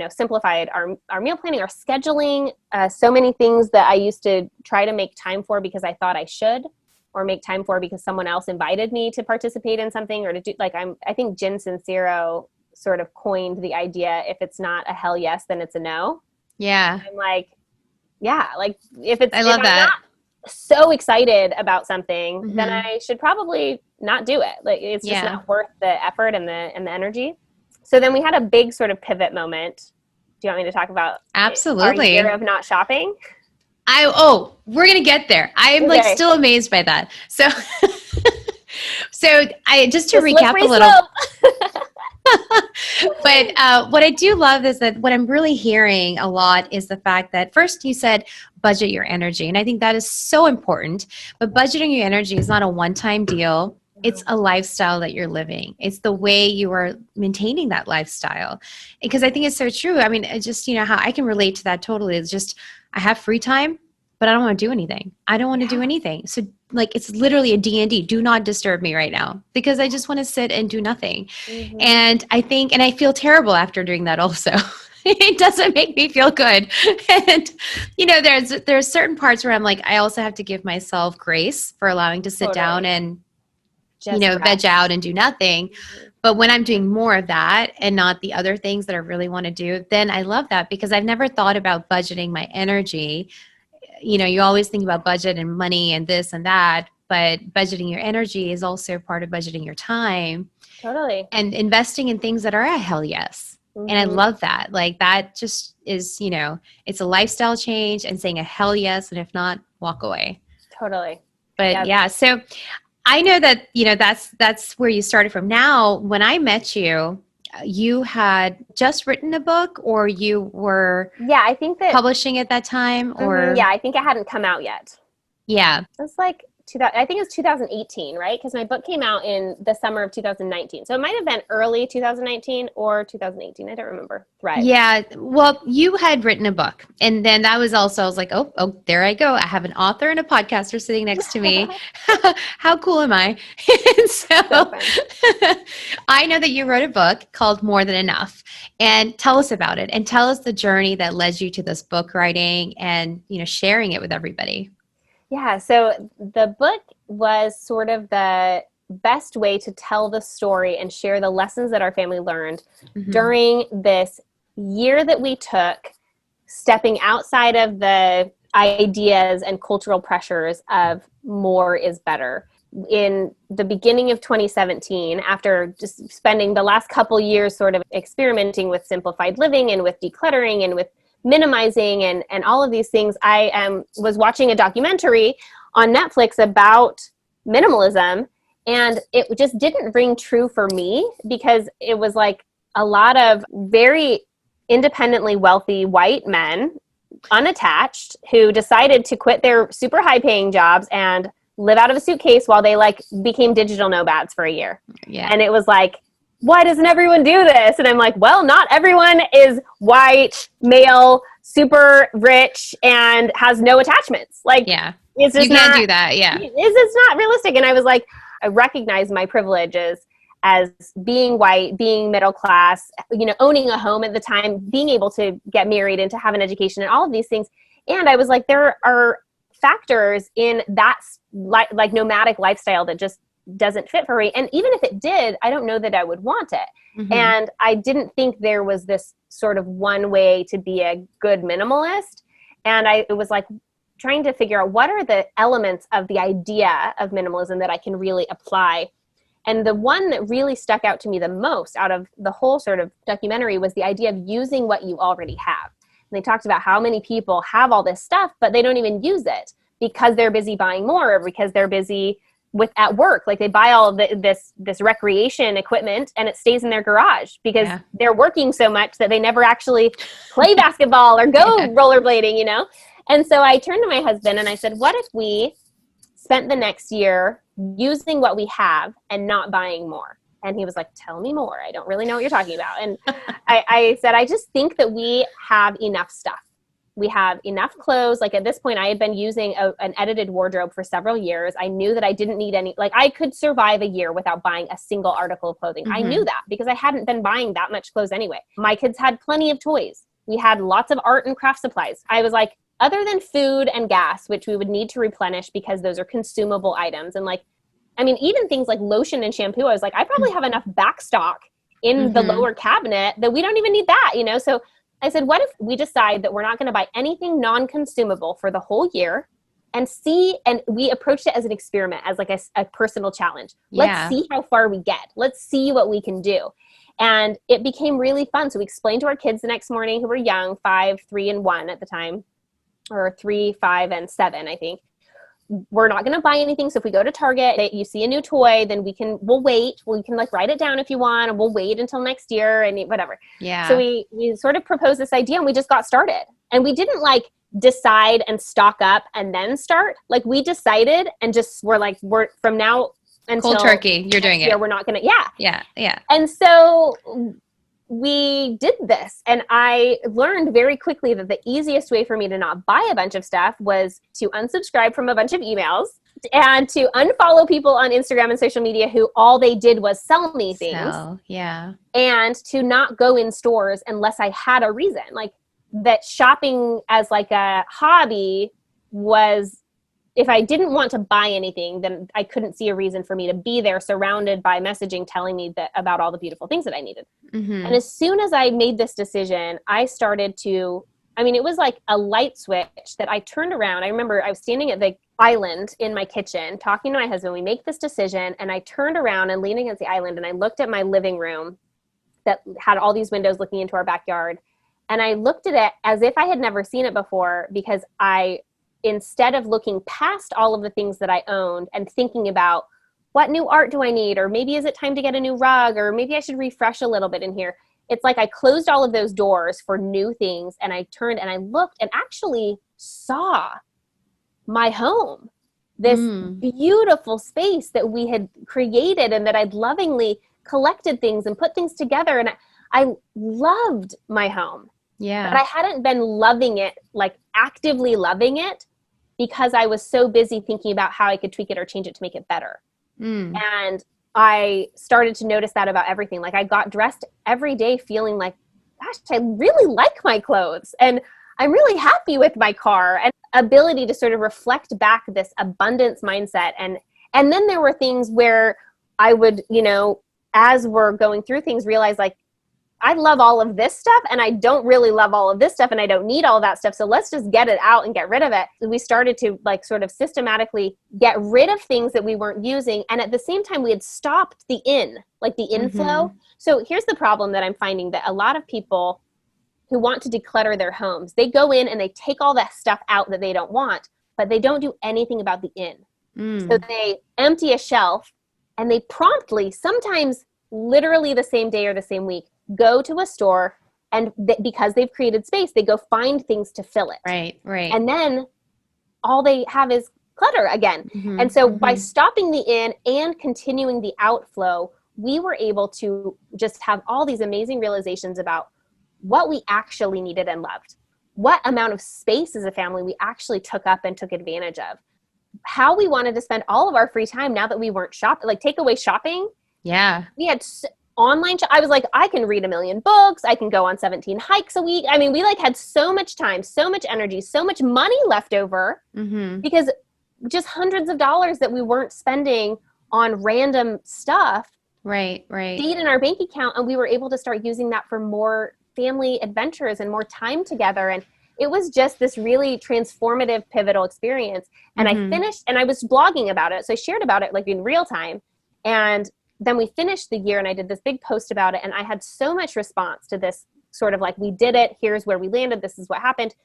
simplified our meal planning, our scheduling, so many things that I used to try to make time for because I thought I should, or make time for because someone else invited me to participate in something or to do, I think Jen Sincero sort of coined the idea, if it's not a hell yes, then it's a no. Yeah. I'm like, yeah, like if it's, I love that. I'm not so excited about something, then I should probably not do it. Like it's just not worth the effort and the energy. So then we had a big sort of pivot moment. Do you want me to talk about our year of not shopping? We're going to get there. I'm like still amazed by that. So, I just to recap a little. But what I do love is that what I'm really hearing a lot is the fact that first you said budget your energy. And I think that is so important. But budgeting your energy is not a one-time deal. It's a lifestyle that you're living. It's the way you are maintaining that lifestyle. Because I think it's so true. I mean, it's just, how I can relate to that totally. It's just, I have free time, but I don't want to do anything. I don't want to do anything. So like, it's literally a D&D. Do not disturb me right now because I just want to sit and do nothing. Mm-hmm. And I feel terrible after doing that also. It doesn't make me feel good. And, there's certain parts where I'm like, I also have to give myself grace for allowing to sit down and, just veg out and do nothing. Mm-hmm. But when I'm doing more of that and not the other things that I really want to do, then I love that because I've never thought about budgeting my energy. You always think about budget and money and this and that, but budgeting your energy is also part of budgeting your time. Totally. And investing in things that are a hell yes. Mm-hmm. And I love that. Like that just is, it's a lifestyle change and saying a hell yes. And if not, walk away. Totally. But yeah, so I know that, that's where you started from. Now, when I met you, you had just written a book or you were I think that publishing at that time or I think it hadn't come out yet. Yeah. It's like I think it was 2018, right? Because my book came out in the summer of 2019. So it might have been early 2019 or 2018. I don't remember. Thrive. Yeah. Well, you had written a book. And then that was also, I was like, oh, there I go. I have an author and a podcaster sitting next to me. How cool am I? And so I know that you wrote a book called More Than Enough. And tell us about it. And tell us the journey that led you to this book writing and, sharing it with everybody. Yeah, so the book was sort of the best way to tell the story and share the lessons that our family learned during this year that we took, stepping outside of the ideas and cultural pressures of more is better. In the beginning of 2017, after just spending the last couple years sort of experimenting with simplified living and with decluttering and with minimizing and all of these things, I was watching a documentary on Netflix about minimalism, and it just didn't ring true for me because it was like a lot of very independently wealthy white men, unattached, who decided to quit their super high paying jobs and live out of a suitcase while they became digital nomads for a year. Yeah. And it was like, why doesn't everyone do this? And I'm like, well, not everyone is white, male, super rich, and has no attachments. It's just you can't do that. Yeah. It's not realistic. And I was like, I recognize my privileges as being white, being middle class, owning a home at the time, being able to get married and to have an education and all of these things. And I was like, there are factors in that like nomadic lifestyle that just doesn't fit for me. And even if it did, I don't know that I would want it. Mm-hmm. And I didn't think there was this sort of one way to be a good minimalist. And it was like trying to figure out what are the elements of the idea of minimalism that I can really apply. And the one that really stuck out to me the most out of the whole sort of documentary was the idea of using what you already have. And they talked about how many people have all this stuff, but they don't even use it because they're busy buying more or because they're busy at work. Like they buy all of this recreation equipment and it stays in their garage because they're working so much that they never actually play basketball or go rollerblading, And so I turned to my husband and I said, what if we spent the next year using what we have and not buying more? And he was like, tell me more. I don't really know what you're talking about. And I said, I just think that we have enough stuff. We have enough clothes. Like at this point, I had been using an edited wardrobe for several years. I knew that I didn't need I could survive a year without buying a single article of clothing. Mm-hmm. I knew that because I hadn't been buying that much clothes anyway. My kids had plenty of toys. We had lots of art and craft supplies. I was like, other than food and gas, which we would need to replenish because those are consumable items. And even things like lotion and shampoo, I was like, I probably have enough back stock in the lower cabinet that we don't even need that, So I said, what if we decide that we're not going to buy anything non-consumable for the whole year and we approached it as an experiment, as like a personal challenge. Let's see how far we get. Let's see what we can do. And it became really fun. So we explained to our kids the next morning who were young, 5, 3, and 1 at the time, or 3, 5, and 7, I think. We're not going to buy anything. So if we go to Target, you see a new toy, then we'll wait. We can write it down if you want, and we'll wait until next year and whatever. Yeah. So we sort of proposed this idea and we just got started. And we didn't decide and stock up and then start. We decided and just we're from now until cold turkey. You're doing it. We're not going to, yeah. Yeah. Yeah. And so we did this, and I learned very quickly that the easiest way for me to not buy a bunch of stuff was to unsubscribe from a bunch of emails and to unfollow people on Instagram and social media who all they did was sell me things. Yeah. And to not go in stores unless I had a reason. Like that shopping as like a hobby was, if I didn't want to buy anything, then I couldn't see a reason for me to be there surrounded by messaging telling me that about all the beautiful things that I needed. Mm-hmm. And as soon as I made this decision, I started to, it was like a light switch that I turned around. I remember I was standing at the island in my kitchen talking to my husband. We make this decision, and I turned around and leaned against the island, and I looked at my living room that had all these windows looking into our backyard. And I looked at it as if I had never seen it before, because instead of looking past all of the things that I owned and thinking about what new art do I need, or maybe is it time to get a new rug, or maybe I should refresh a little bit in here. It's like I closed all of those doors for new things, and I turned and I looked and actually saw my home, this beautiful space that we had created and that I'd lovingly collected things and put things together. And I loved my home. Yeah. But I hadn't been loving it, like actively loving it, because I was so busy thinking about how I could tweak it or change it to make it better. And I started to notice that about everything. Like I got dressed every day feeling like, gosh, I really like my clothes, and I'm really happy with my car, and ability to sort of reflect back this abundance mindset. And then there were things where I would, as we're going through things, realize like, I love all of this stuff, and I don't really love all of this stuff, and I don't need all that stuff. So let's just get it out and get rid of it. We started to like sort of systematically get rid of things that we weren't using. And at the same time, we had stopped the inflow. So here's the problem that I'm finding, that a lot of people who want to declutter their homes, they go in and they take all that stuff out that they don't want, but they don't do anything about the in. So they empty a shelf, and they promptly, sometimes literally the same day or the same week, go to a store, and because they've created space, they go find things to fill it. Right. And then all they have is clutter again. And so by stopping the in and continuing the outflow, we were able to just have all these amazing realizations about what we actually needed and loved, what amount of space as a family we actually took up and took advantage of, how we wanted to spend all of our free time now that we weren't shopping, like take away shopping. Yeah. We had online. I was like, I can read 1 million books. I can go on 17 hikes a week. We like had so much time, so much energy, so much money left over because just hundreds of dollars that we weren't spending on random stuff. Right. Stayed in our bank account, and we were able to start using that for more family adventures and more time together. And it was just this really transformative, pivotal experience. And I finished, and I was blogging about it. So I shared about it like in real time. And then we finished the year, and I did this big post about it. And I had so much response to this sort of like, we did it. Here's where we landed. This is what happened.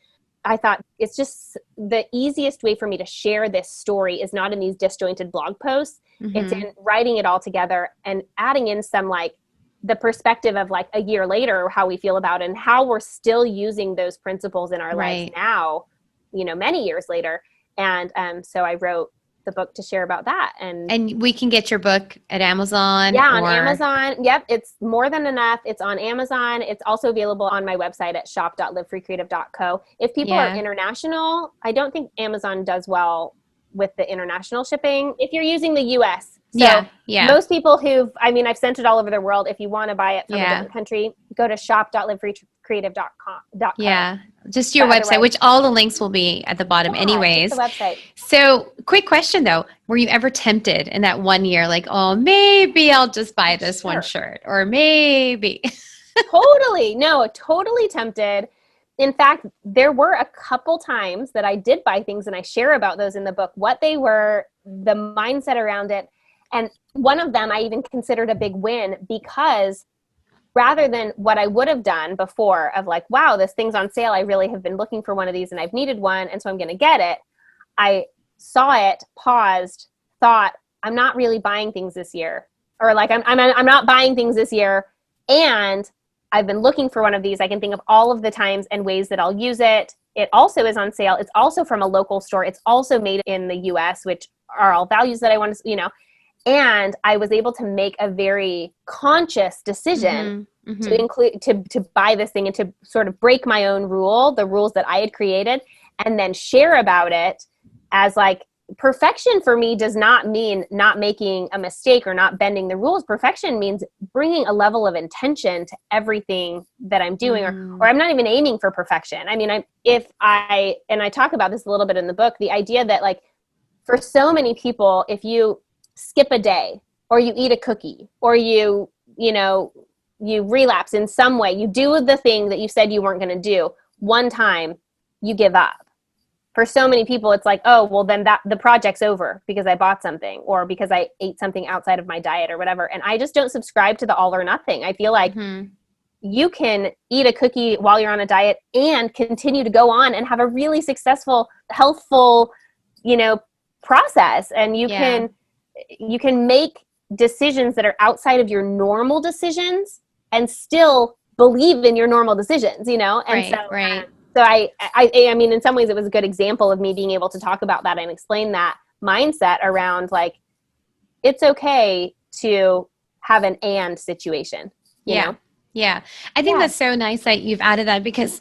I thought it's just the easiest way for me to share this story is not in these disjointed blog posts. It's in writing it all together and adding in some like the perspective of like a year later, how we feel about it and how we're still using those principles in our lives now, many years later. And so I wrote the book to share about that. And we can get your book at Amazon. Yeah, on Amazon. Yep. It's more than enough. It's on Amazon. It's also available on my website at shop.livefreecreative.co. If people are international, I don't think Amazon does well with the international shipping. If you're using the US. So most people I've sent it all over the world. If you want to buy it from a different country, go to shop.livefreecreative.co. Yeah. Just your website, which all the links will be at the bottom anyways. Just the website. So quick question though, were you ever tempted in that 1 year, like, oh, maybe I'll just buy this one shirt, or maybe. Totally tempted. In fact, there were a couple times that I did buy things, and I share about those in the book, what they were, the mindset around it. And one of them I even considered a big win, because rather than what I would have done before of like, wow, this thing's on sale, I really have been looking for one of these and I've needed one, and so I'm going to get it. I saw it, paused, thought, I'm not really buying things this year, or like I'm not buying things this year, and I've been looking for one of these. I can think of all of the times and ways that I'll use it. It also is on sale. It's also from a local store. It's also made in the US, which are all values that I want to, And I was able to make a very conscious decision to include, to buy this thing and to sort of break my own the rules that I had created, and then share about it as like, perfection for me does not mean not making a mistake or not bending the rules. Perfection means bringing a level of intention to everything that I'm doing, or I'm not even aiming for perfection. I mean, I talk about this a little bit in the book, the idea that like for so many people, if you skip a day or you eat a cookie or you relapse in some way, you do the thing that you said you weren't going to do one time, you give up. For so many people, it's like, oh, well, then the project's over because I bought something or because I ate something outside of my diet or whatever. And I just don't subscribe to the all or nothing. I feel like you can eat a cookie while you're on a diet and continue to go on and have a really successful, healthful, process. And you can make decisions that are outside of your normal decisions and still believe in your normal decisions, And so I mean, in some ways it was a good example of me being able to talk about that and explain that mindset around like, it's okay to have an and situation, you know? Yeah. I think that's so nice that you've added that because,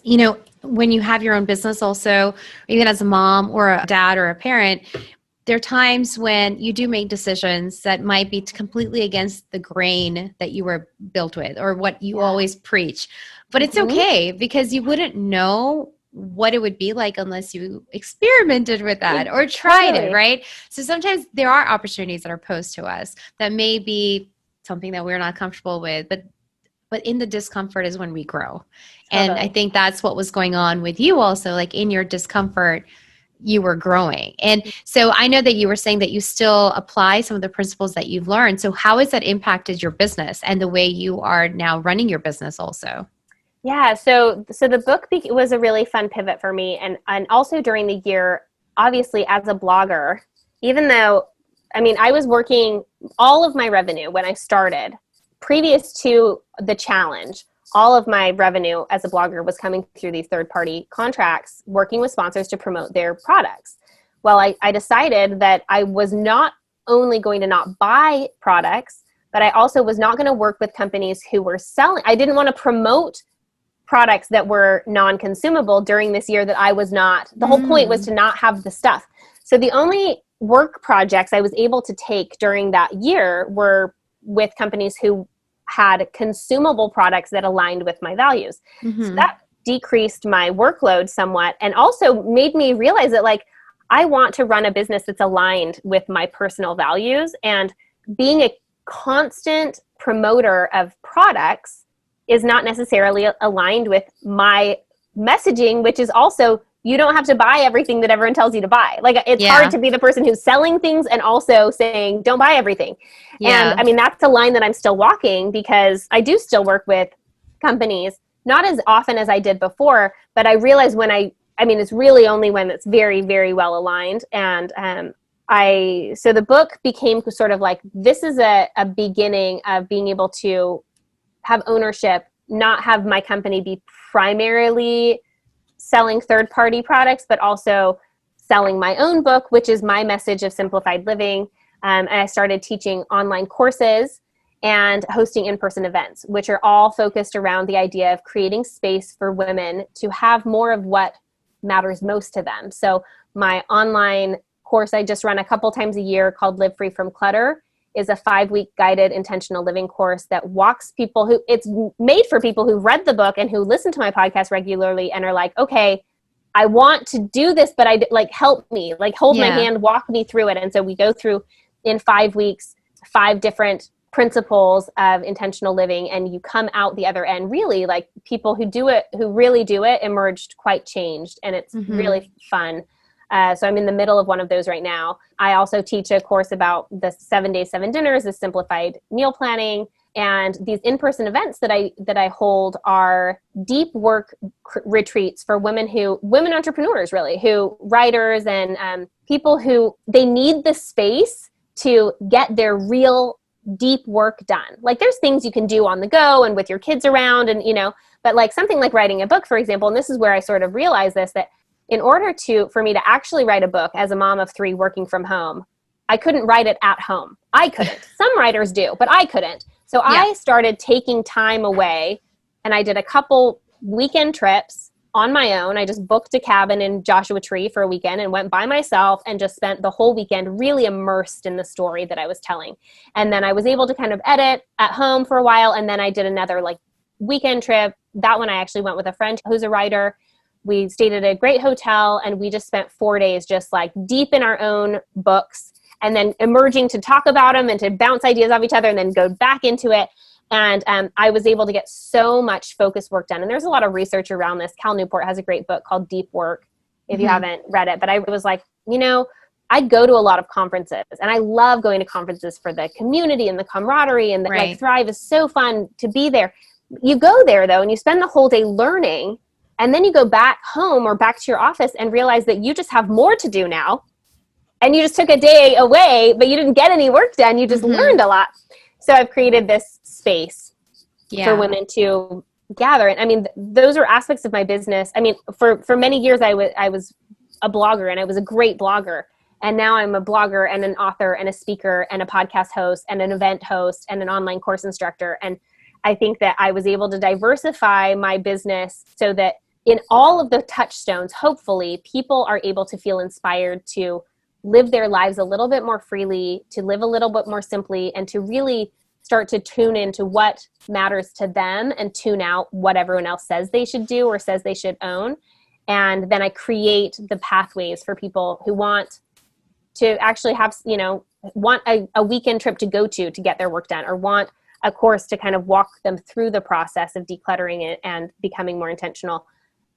when you have your own business also, even as a mom or a dad or a parent, there are times when you do make decisions that might be completely against the grain that you were built with or what you always preach. But it's okay because you wouldn't know what it would be like unless you experimented with that or tried it, right? So sometimes there are opportunities that are posed to us that may be something that we're not comfortable with, but in the discomfort is when we grow. And I think that's what was going on with you also, like in your discomfort, you were growing. And so I know that you were saying that you still apply some of the principles that you've learned. So how has that impacted your business and the way you are now running your business also? Yeah. So the book was a really fun pivot for me. And also during the year, obviously as a blogger, even though, I mean, I was working all of my revenue when I started previous to the challenge, all of my revenue as a blogger was coming through these third-party contracts, working with sponsors to promote their products. Well, I decided that I was not only going to not buy products, but I also was not going to work with companies who were selling. I didn't want to promote products that were non-consumable during this year that I was not. The whole point was to not have the stuff. So the only work projects I was able to take during that year were with companies who had consumable products that aligned with my values. So that decreased my workload somewhat and also made me realize that like, I want to run a business that's aligned with my personal values, and being a constant promoter of products is not necessarily aligned with my messaging, which is also, you don't have to buy everything that everyone tells you to buy. Like it's hard to be the person who's selling things and also saying, don't buy everything. And I mean, that's a line that I'm still walking because I do still work with companies, not as often as I did before, but I realize when I mean, it's really only when it's very, very well aligned. And so the book became sort of like, this is a beginning of being able to have ownership, not have my company be primarily selling third-party products, but also selling my own book, which is my message of simplified living. And I started teaching online courses and hosting in-person events, which are all focused around the idea of creating space for women to have more of what matters most to them. So my online course I just run a couple times a year called Live Free from Clutter is a 5-week guided intentional living course that walks people who, it's made for people who read the book and who listen to my podcast regularly and are like, okay, I want to do this, but help me, hold my hand, walk me through it. And so we go through in 5 weeks, 5 different principles of intentional living, and you come out the other end really like people who do it, who really do it, emerged quite changed. And it's really fun. So I'm in the middle of one of those right now. I also teach a course about the 7 days, 7 dinners, the simplified meal planning. And these in-person events that I hold are deep work retreats for women entrepreneurs really, who writers and people who they need the space to get their real deep work done. Like there's things you can do on the go and with your kids around and, but like something like writing a book, for example, and this is where I sort of realized this, that in order for me to actually write a book as a mom of 3 working from home, I couldn't write it at home. I couldn't. Some writers do, but I couldn't. So I started taking time away, and I did a couple weekend trips on my own. I just booked a cabin in Joshua Tree for a weekend and went by myself and just spent the whole weekend really immersed in the story that I was telling. And then I was able to kind of edit at home for a while. And then I did another like weekend trip. That one I actually went with a friend who's a writer. We stayed at a great hotel, and we just spent 4 days just like deep in our own books, and then emerging to talk about them and to bounce ideas off each other and then go back into it. And I was able to get so much focus work done. And there's a lot of research around this. Cal Newport has a great book called Deep Work, if you haven't read it. But I was like, I'd go to a lot of conferences, and I love going to conferences for the community and the camaraderie, and like Thrive is so fun to be there. You go there though, and you spend the whole day learning, and then you go back home or back to your office and realize that you just have more to do now. And you just took a day away, but you didn't get any work done. You just learned a lot. So I've created this space for women to gather. And I mean, those are aspects of my business. I mean, for many years, I was a blogger, and I was a great blogger. And now I'm a blogger and an author and a speaker and a podcast host and an event host and an online course instructor. And I think that I was able to diversify my business so that in all of the touchstones, hopefully people are able to feel inspired to live their lives a little bit more freely, to live a little bit more simply, and to really start to tune into what matters to them and tune out what everyone else says they should do or says they should own. And then I create the pathways for people who want to actually have, want a weekend trip to go to get their work done, or want a course to kind of walk them through the process of decluttering it and becoming more intentional.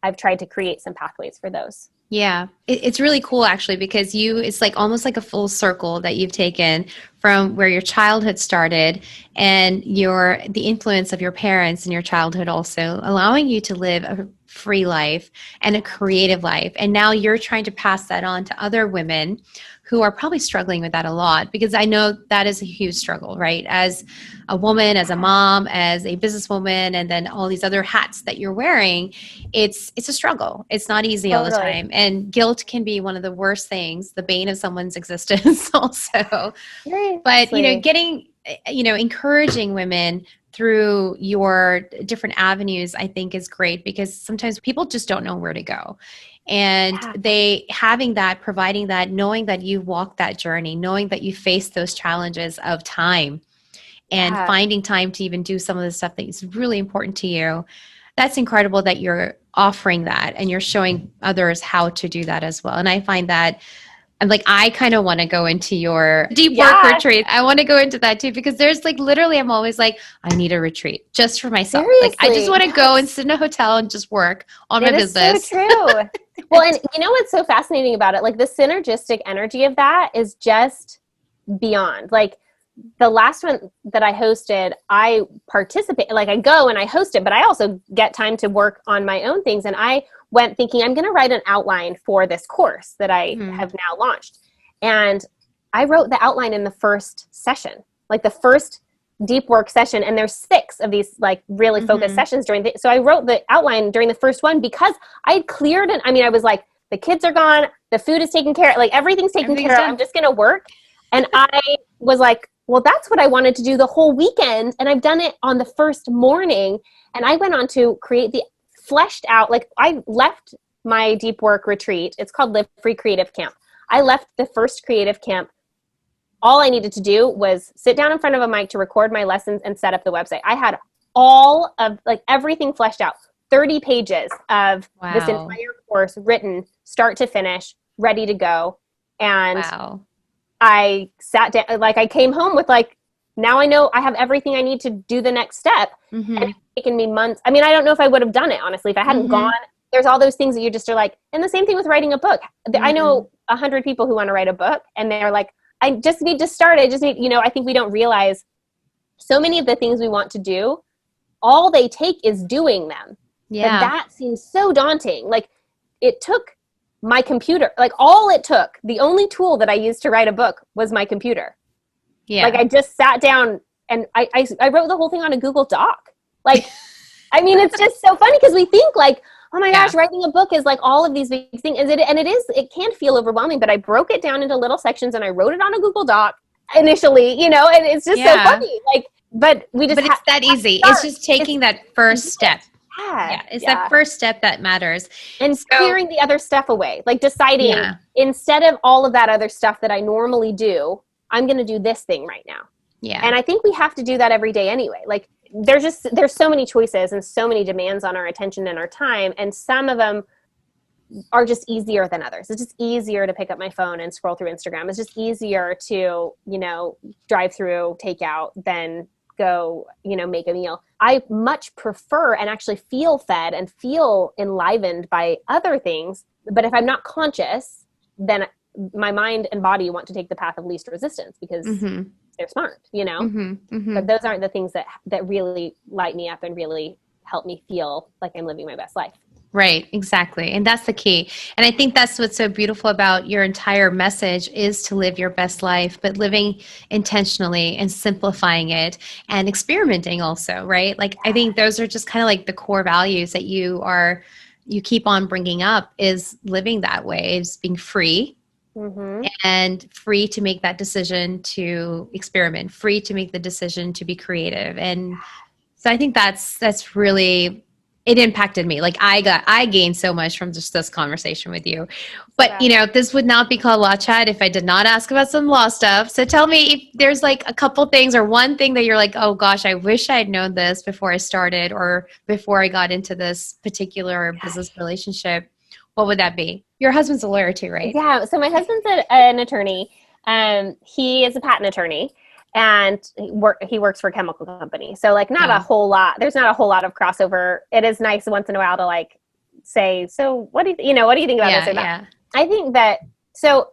I've tried to create some pathways for those. Yeah, it's really cool actually, because it's like almost like a full circle that you've taken from where your childhood started, and the influence of your parents in your childhood also allowing you to live a free life and a creative life. And now you're trying to pass that on to other women who are probably struggling with that a lot, because I know that is a huge struggle, right? As a woman, as a mom, as a businesswoman, and then all these other hats that you're wearing, it's a struggle. It's not easy all the time. And guilt can be one of the worst things, the bane of someone's existence also. But, encouraging women through your different avenues, I think is great, because sometimes people just don't know where to go. And providing that, knowing that you walked that journey, knowing that you faced those challenges of time and finding time to even do some of the stuff that is really important to you. That's incredible that you're offering that and you're showing others how to do that as well. And I find that I'm like, I kind of want to go into your deep work retreat. I want to go into that too, because there's like, literally, I'm always like, I need a retreat just for myself. Seriously? Like, I just want to go and sit in a hotel and just work on my business. So true. Well, and you know what's so fascinating about it? Like, the synergistic energy of that is just beyond. Like, the last one that I hosted, I participate, like I go and I host it, but I also get time to work on my own things. And I went thinking, I'm going to write an outline for this course that I have now launched. And I wrote the outline in the first session, like the first deep work session. And there's 6 of these like really focused sessions so I wrote the outline during the first one, because I had cleared it. I mean, I was like, the kids are gone, the food is taken care of, like everything's taken care of. I'm just going to work. And I was like, well, that's what I wanted to do the whole weekend. And I've done it on the first morning. And I went on to create the fleshed out, like I left my deep work retreat. It's called Live Free Creative Camp. I left the first creative camp. All I needed to do was sit down in front of a mic to record my lessons and set up the website. I had all of like everything fleshed out, 30 pages of this entire course written start to finish, ready to go. And I sat down, like I came home with like, now I know I have everything I need to do the next step. And it's taken me months. I mean, I don't know if I would have done it, honestly, if I hadn't gone. There's all those things that you just are like, and the same thing with writing a book. I know 100 people who want to write a book, and they're like, I just need to start. I just need, I think we don't realize so many of the things we want to do, all they take is doing them. Yeah. But that seems so daunting. Like, it took my computer, like all it took, the only tool that I used to write a book was my computer. Yeah. Like, I just sat down and I wrote the whole thing on a Google Doc. Like, I mean, it's just so funny because we think like, oh my gosh, writing a book is like all of these big things. And it can feel overwhelming, but I broke it down into little sections and I wrote it on a Google Doc initially, and it's just so funny. Like, but it's that easy. It's just taking that first step. It's that first step that matters. And clearing the other stuff away, like deciding instead of all of that other stuff that I normally do, I'm going to do this thing right now. Yeah. And I think we have to do that every day anyway. Like there's so many choices and so many demands on our attention and our time. And some of them are just easier than others. It's just easier to pick up my phone and scroll through Instagram. It's just easier to, drive through, take out than go, make a meal. I much prefer and actually feel fed and feel enlivened by other things. But if I'm not conscious, then my mind and body want to take the path of least resistance because they're smart, But those aren't the things that really light me up and really help me feel like I'm living my best life. Right, exactly. And that's the key. And I think that's what's so beautiful about your entire message is to live your best life, but living intentionally and simplifying it and experimenting also, right? Like, I think those are just kind of like the core values that you keep on bringing up is living that way, is being free and free to make that decision to experiment, free to make the decision to be creative. And so I think that's really, it impacted me. Like I gained so much from just this conversation with you, but this would not be called Law Chat if I did not ask about some law stuff. So tell me if there's like a couple things or one thing that you're like, oh gosh, I wish I had known this before I started or before I got into this particular business relationship. What would that be? Your husband's a lawyer too, right? Yeah. So my husband's an attorney. He is a patent attorney. And he works for a chemical company. So like not a whole lot, there's not a whole lot of crossover. It is nice once in a while to like say, so what do you think about this or that? I think that, so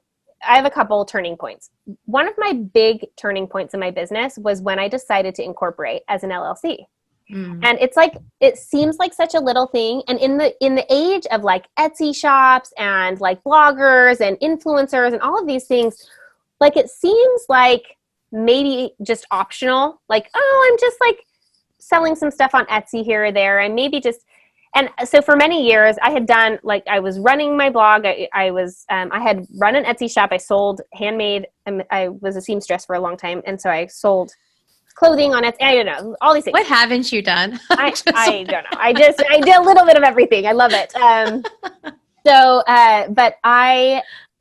I have a couple turning points. One of my big turning points in my business was when I decided to incorporate as an LLC. And it's like, it seems like such a little thing. And in the age of like Etsy shops and like bloggers and influencers and all of these things, like it seems like maybe just optional, like, oh, I'm just like selling some stuff on Etsy here or there. And maybe and so for many years I had done, like, I was running my blog. I had run an Etsy shop. I sold handmade, I was a seamstress for a long time. And so I sold clothing on Etsy. I don't know, all these things. What haven't you done? I don't know. I did a little bit of everything. I love it. But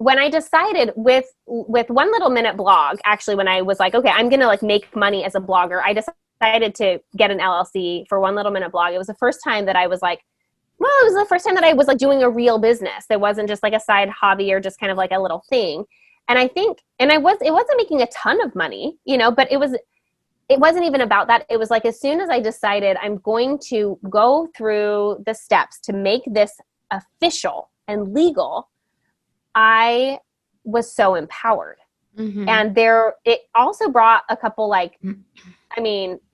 when I decided with 1 Little Minute blog, actually, when I was like, okay, I'm going to like make money as a blogger, I decided to get an LLC for 1 Little Minute blog. It was the first time that I was like, well, it was the first time that I was like doing a real business. It wasn't just like a side hobby or just kind of like a little thing. And I think, it wasn't making a ton of money, but it wasn't even about that. It was like, as soon as I decided I'm going to go through the steps to make this official and legal, I was so empowered. And it also brought a couple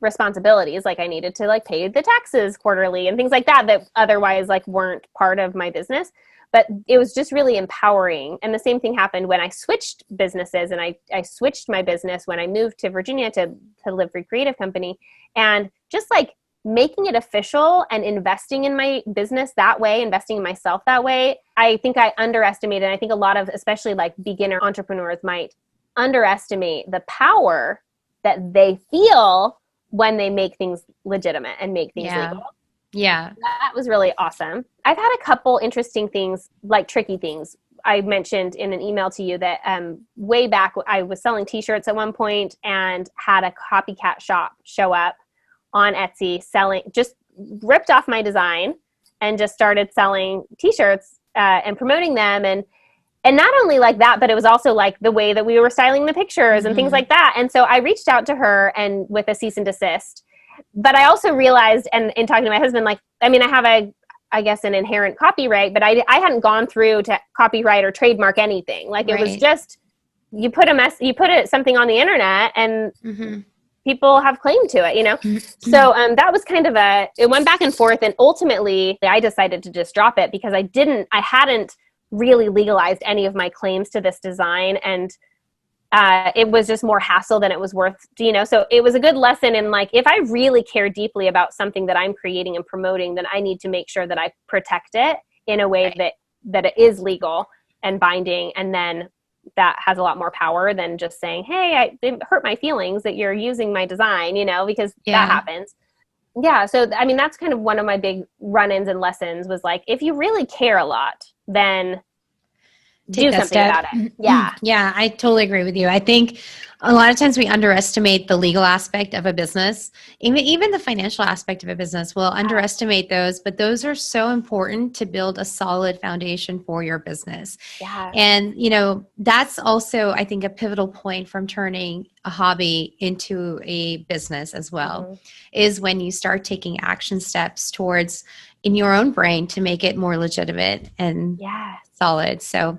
responsibilities. Like I needed to like pay the taxes quarterly and things like that otherwise like weren't part of my business. But it was just really empowering. And the same thing happened when I switched businesses, and I switched my business when I moved to Virginia to Live Free Creative Company. And just like making it official and investing in my business that way, investing in myself that way, I think I underestimated. And I think a lot of, especially like beginner entrepreneurs, might underestimate the power that they feel when they make things legitimate and make things legal. Yeah. That was really awesome. I've had a couple interesting things, like tricky things. I mentioned in an email to you that way back, I was selling t-shirts at one point and had a copycat shop show up on Etsy just ripped off my design and just started selling t-shirts and promoting them. And not only like that, but it was also like the way that we were styling the pictures and things like that. And so I reached out to her and with a cease and desist. But I also realized, and in talking to my husband, like, I mean, I have I guess an inherent copyright, but I hadn't gone through to copyright or trademark anything. Like it was just, you put something on the internet and people have claim to it, So that was kind of it went back and forth. And ultimately I decided to just drop it because I hadn't really legalized any of my claims to this design. And it was just more hassle than it was worth, so it was a good lesson in like, if I really care deeply about something that I'm creating and promoting, then I need to make sure that I protect it in a way that it is legal and binding. And then that has a lot more power than just saying, hey, it hurt my feelings that you're using my design, because that happens. Yeah. So, I mean, that's kind of one of my big run-ins and lessons was like, if you really care a lot, then do something about it. Yeah. Yeah, I totally agree with you. I think a lot of times we underestimate the legal aspect of a business. Even the financial aspect of a business, we'll underestimate those, but those are so important to build a solid foundation for your business. Yeah. And, that's also, I think, a pivotal point from turning a hobby into a business as well, is when you start taking action steps towards in your own brain to make it more legitimate and solid. So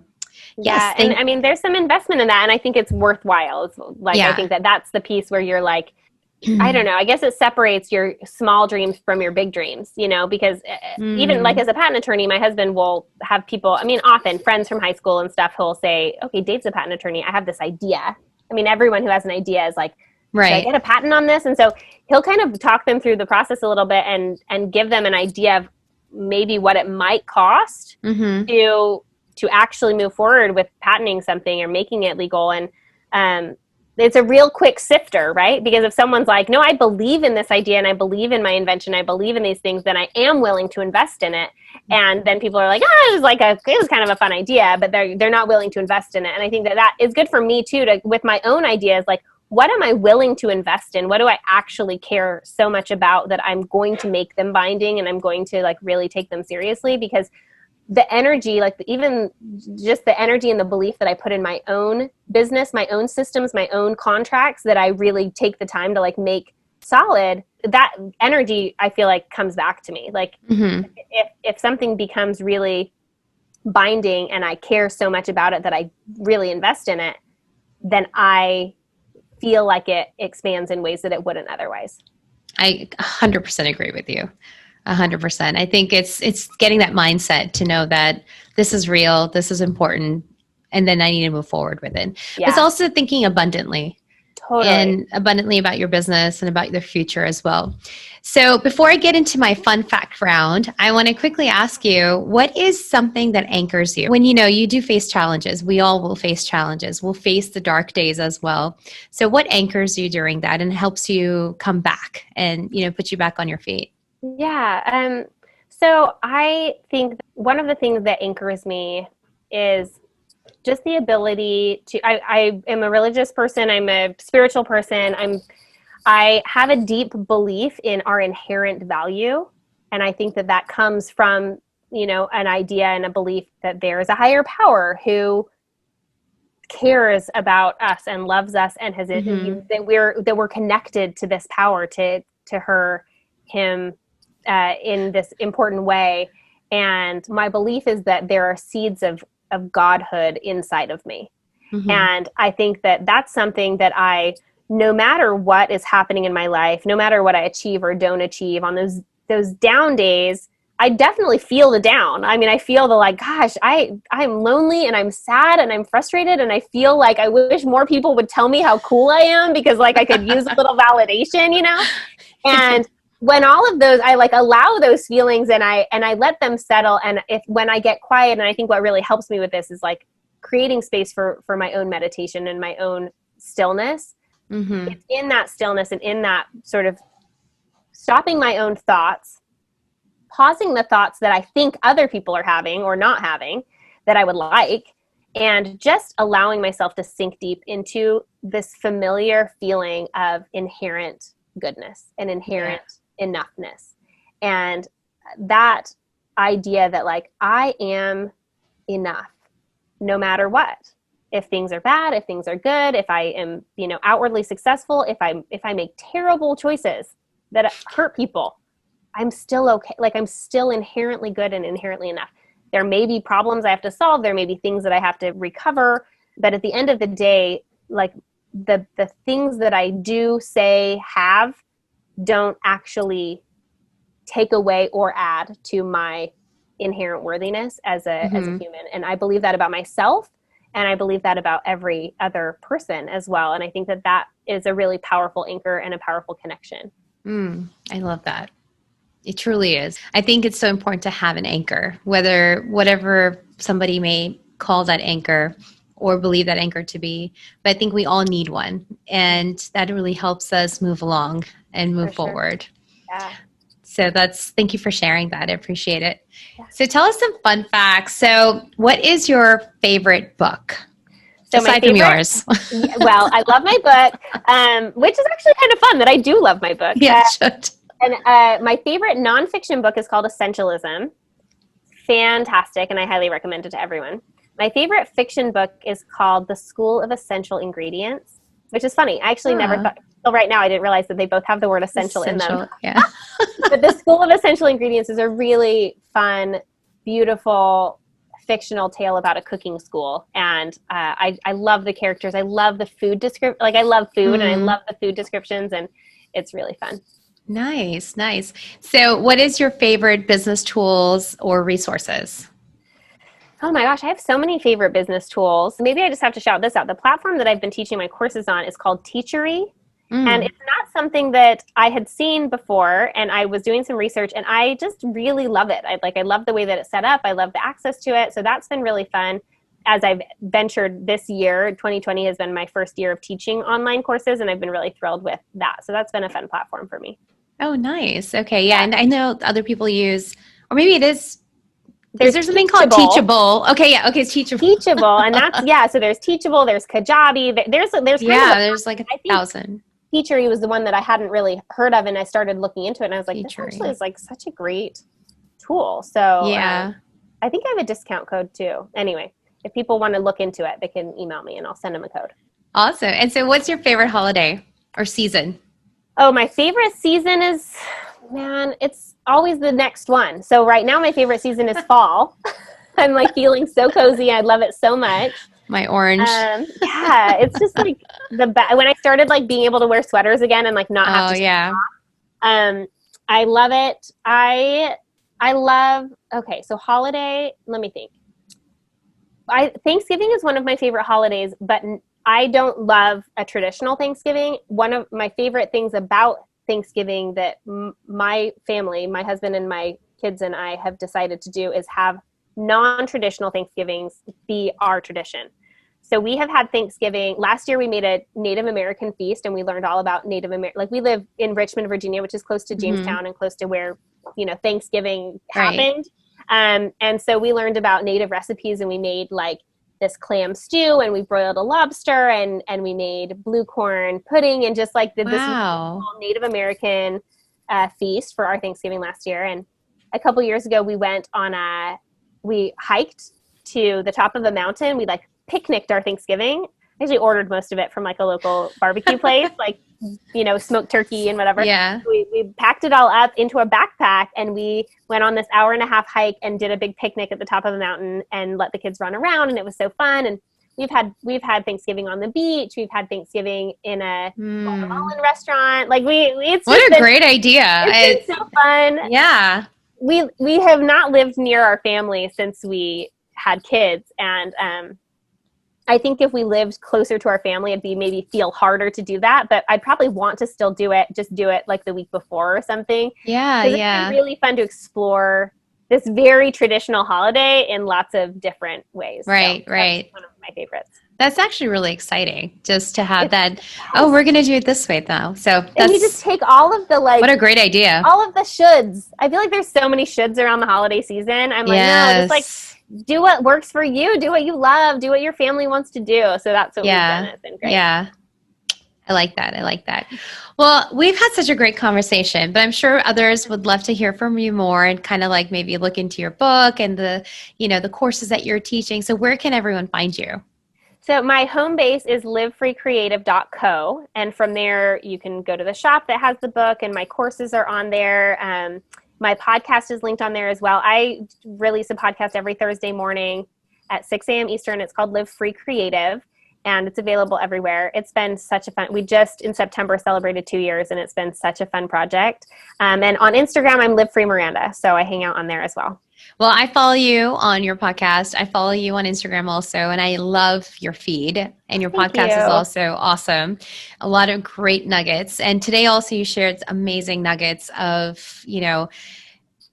yes. And I mean, there's some investment in that, and I think it's worthwhile. It's like, I think that's the piece where you're like, I don't know, I guess it separates your small dreams from your big dreams, because even like as a patent attorney, my husband will have people, I mean, often friends from high school and stuff, he'll say, okay, Dave's a patent attorney. I have this idea. I mean, everyone who has an idea is like, should I get a patent on this? And so he'll kind of talk them through the process a little bit and give them an idea of maybe what it might cost to actually move forward with patenting something or making it legal. And it's a real quick sifter, right? Because if someone's like, no, I believe in this idea and I believe in my invention, I believe in these things, then I am willing to invest in it. And then people are like, it was kind of a fun idea, but they're not willing to invest in it. And I think that is good for me too, with my own ideas, like, what am I willing to invest in? What do I actually care so much about that I'm going to make them binding and I'm going to like really take them seriously? Because the energy, like even just the energy and the belief that I put in my own business, my own systems, my own contracts that I really take the time to like make solid, that energy I feel like comes back to me. Like if something becomes really binding and I care so much about it that I really invest in it, then I feel like it expands in ways that it wouldn't otherwise. I 100% agree with you. 100%. I think it's getting that mindset to know that this is real, this is important, and then I need to move forward with it. Yeah. It's also thinking abundantly. Totally. And abundantly about your business and about your future as well. So before I get into my fun fact round, I want to quickly ask you, what is something that anchors you? When you do face challenges, we all will face challenges. We'll face the dark days as well. So what anchors you during that and helps you come back and, put you back on your feet? Yeah. So I think one of the things that anchors me is just the ability to, I am a religious person. I'm a spiritual person. I have a deep belief in our inherent value. And I think that comes from, an idea and a belief that there is a higher power who cares about us and loves us and has that we're connected to this power, to her, him, in this important way. And my belief is that there are seeds of godhood inside of me. And I think that that's something that no matter what is happening in my life, no matter what I achieve or don't achieve, on those down days, I definitely feel the down. I mean, I feel the like, gosh, I'm lonely and I'm sad and I'm frustrated. And I feel like I wish more people would tell me how cool I am because like I could use a little validation, And when all of those, I like allow those feelings and I let them settle. And when I get quiet, and I think what really helps me with this is like creating space for my own meditation and my own stillness. It's in that stillness and in that sort of stopping my own thoughts, pausing the thoughts that I think other people are having or not having that I would like, and just allowing myself to sink deep into this familiar feeling of inherent goodness and inherent enoughness. And that idea that like, I am enough no matter what. If things are bad, if things are good, if I am, outwardly successful, if I make terrible choices that hurt people, I'm still okay. Like I'm still inherently good and inherently enough. There may be problems I have to solve. There may be things that I have to recover. But at the end of the day, like the things that I do say don't actually take away or add to my inherent worthiness as a human. And I believe that about myself. And I believe that about every other person as well. And I think that that is a really powerful anchor and a powerful connection. I love that. It truly is. I think it's so important to have an anchor, whatever somebody may call that anchor or believe that anchor to be. But I think we all need one. And that really helps us move along and move forward. Yeah. So thank you for sharing that. I appreciate it. Yeah. So tell us some fun facts. So what is your favorite book? So aside from yours. Well, I love my book, which is actually kind of fun that I do love my book. Yeah, it should. And my favorite nonfiction book is called Essentialism. Fantastic, and I highly recommend it to everyone. My favorite fiction book is called The School of Essential Ingredients, which is funny. I actually never thought, well, right now I didn't realize that they both have the word essential in them. Yeah. But The School of Essential Ingredients is a really fun, beautiful, fictional tale about a cooking school. And I love the characters. I love the food description. Like, I love food and I love the food descriptions, and it's really fun. Nice. So what is your favorite business tools or resources? Oh my gosh, I have so many favorite business tools. Maybe I just have to shout this out. The platform that I've been teaching my courses on is called Teachery. And it's not something that I had seen before, and I was doing some research, and I just really love it. I love the way that it's set up. I love the access to it. So that's been really fun. As I've ventured this year, 2020 has been my first year of teaching online courses, and I've been really thrilled with that. So that's been a fun platform for me. Oh, nice. Okay. Yeah. And I know other people use, or maybe it is, there's something called Teachable. Okay. Yeah. Okay. It's Teachable. Teachable. And that's, so there's Teachable, there's Kajabi, there's there's like 1,000. Teachery was the one that I hadn't really heard of, and I started looking into it, and I was like, this actually is like such a great tool. So yeah, I think I have a discount code too. Anyway, if people want to look into it, they can email me and I'll send them a code. Awesome. And so what's your favorite holiday or season? Oh, my favorite season is, it's always the next one. So right now my favorite season is fall. I'm like feeling so cozy. I love it so much. My orange. Yeah, it's just like when I started like being able to wear sweaters again and like not have to. Yeah. I love it. I love. Okay, so holiday. Let me think. Thanksgiving is one of my favorite holidays, but I don't love a traditional Thanksgiving. One of my favorite things about Thanksgiving that my family, my husband and my kids and I have decided to do is have non-traditional Thanksgivings be our tradition. So we have had Thanksgiving. Last year we made a Native American feast, and we learned all about Native American. Like, we live in Richmond, Virginia, which is close to Jamestown and close to where, Thanksgiving happened. And so we learned about Native recipes, and we made like this clam stew, and we broiled a lobster, and we made blue corn pudding, and just like did this Native American feast for our Thanksgiving last year. And a couple years ago we went on we hiked to the top of a mountain. We like picnicked our Thanksgiving. I actually ordered most of it from like a local barbecue place, like, smoked turkey and whatever. Yeah. We packed it all up into a backpack, and we went on this 1.5-hour hike and did a big picnic at the top of the mountain and let the kids run around. And it was so fun. And we've had Thanksgiving on the beach. We've had Thanksgiving in a guacamole restaurant. Like what a great idea. It's been so fun. Yeah. We have not lived near our family since we had kids, and I think if we lived closer to our family, it'd be maybe feel harder to do that, but I'd probably want to still do it like the week before or something. Yeah, It's been really fun to explore this very traditional holiday in lots of different ways. Right. That's one of my favorites. That's actually really exciting, just to have that. Oh, we're going to do it this way though. So and you just take all of the what a great idea. All of the shoulds. I feel like there's so many shoulds around the holiday season. I'm like, no, just do what works for you. Do what you love. Do what your family wants to do. So that's what we've done. It's been great. Yeah. I like that. Well, we've had such a great conversation, but I'm sure others would love to hear from you more and kind of like maybe look into your book and the courses that you're teaching. So where can everyone find you? So my home base is livefreecreative.co. And from there, you can go to the shop that has the book, and my courses are on there. My podcast is linked on there as well. I release a podcast every Thursday morning at 6 a.m. Eastern. It's called Live Free Creative. and it's available everywhere. It's been such a fun, we just in September celebrated 2 years, and it's been such a fun project. And on Instagram, I'm Live Free Miranda, so I hang out on there as well. Well, I follow you on your podcast. I follow you on Instagram also, and I love your feed. And your podcast is also awesome. A lot of great nuggets. And today also you shared amazing nuggets of, you know,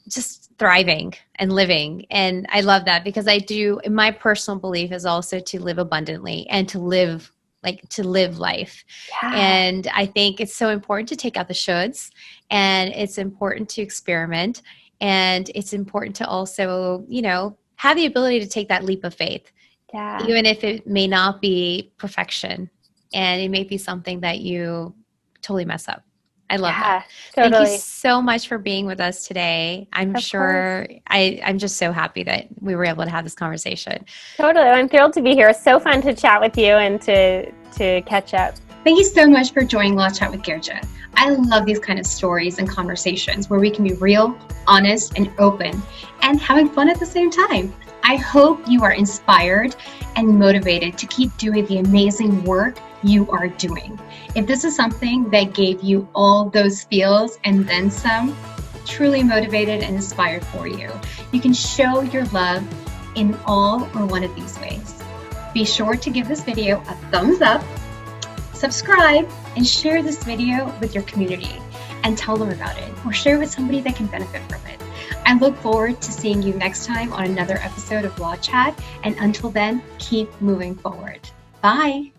just thriving and living. And I love that because my personal belief is also to live abundantly and to live life. Yeah. And I think it's so important to take out the shoulds, and it's important to experiment. And it's important to also, you know, have the ability to take that leap of faith, even if it may not be perfection, and it may be something that you totally mess up. I love that. Totally. Thank you so much for being with us today. I'm just so happy that we were able to have this conversation. Totally. I'm thrilled to be here. It's so fun to chat with you and to catch up. Thank you so much for joining Law Chat with Girja. I love these kind of stories and conversations where we can be real, honest, and open, and having fun at the same time. I hope you are inspired and motivated to keep doing the amazing work you are doing. If this is something that gave you all those feels and then some, truly motivated and inspired for you, you can show your love in all or one of these ways. Be sure to give this video a thumbs up, subscribe, and share this video with your community and tell them about it, or share with somebody that can benefit from it. I look forward to seeing you next time on another episode of Law Chat, and until then, keep moving forward. Bye.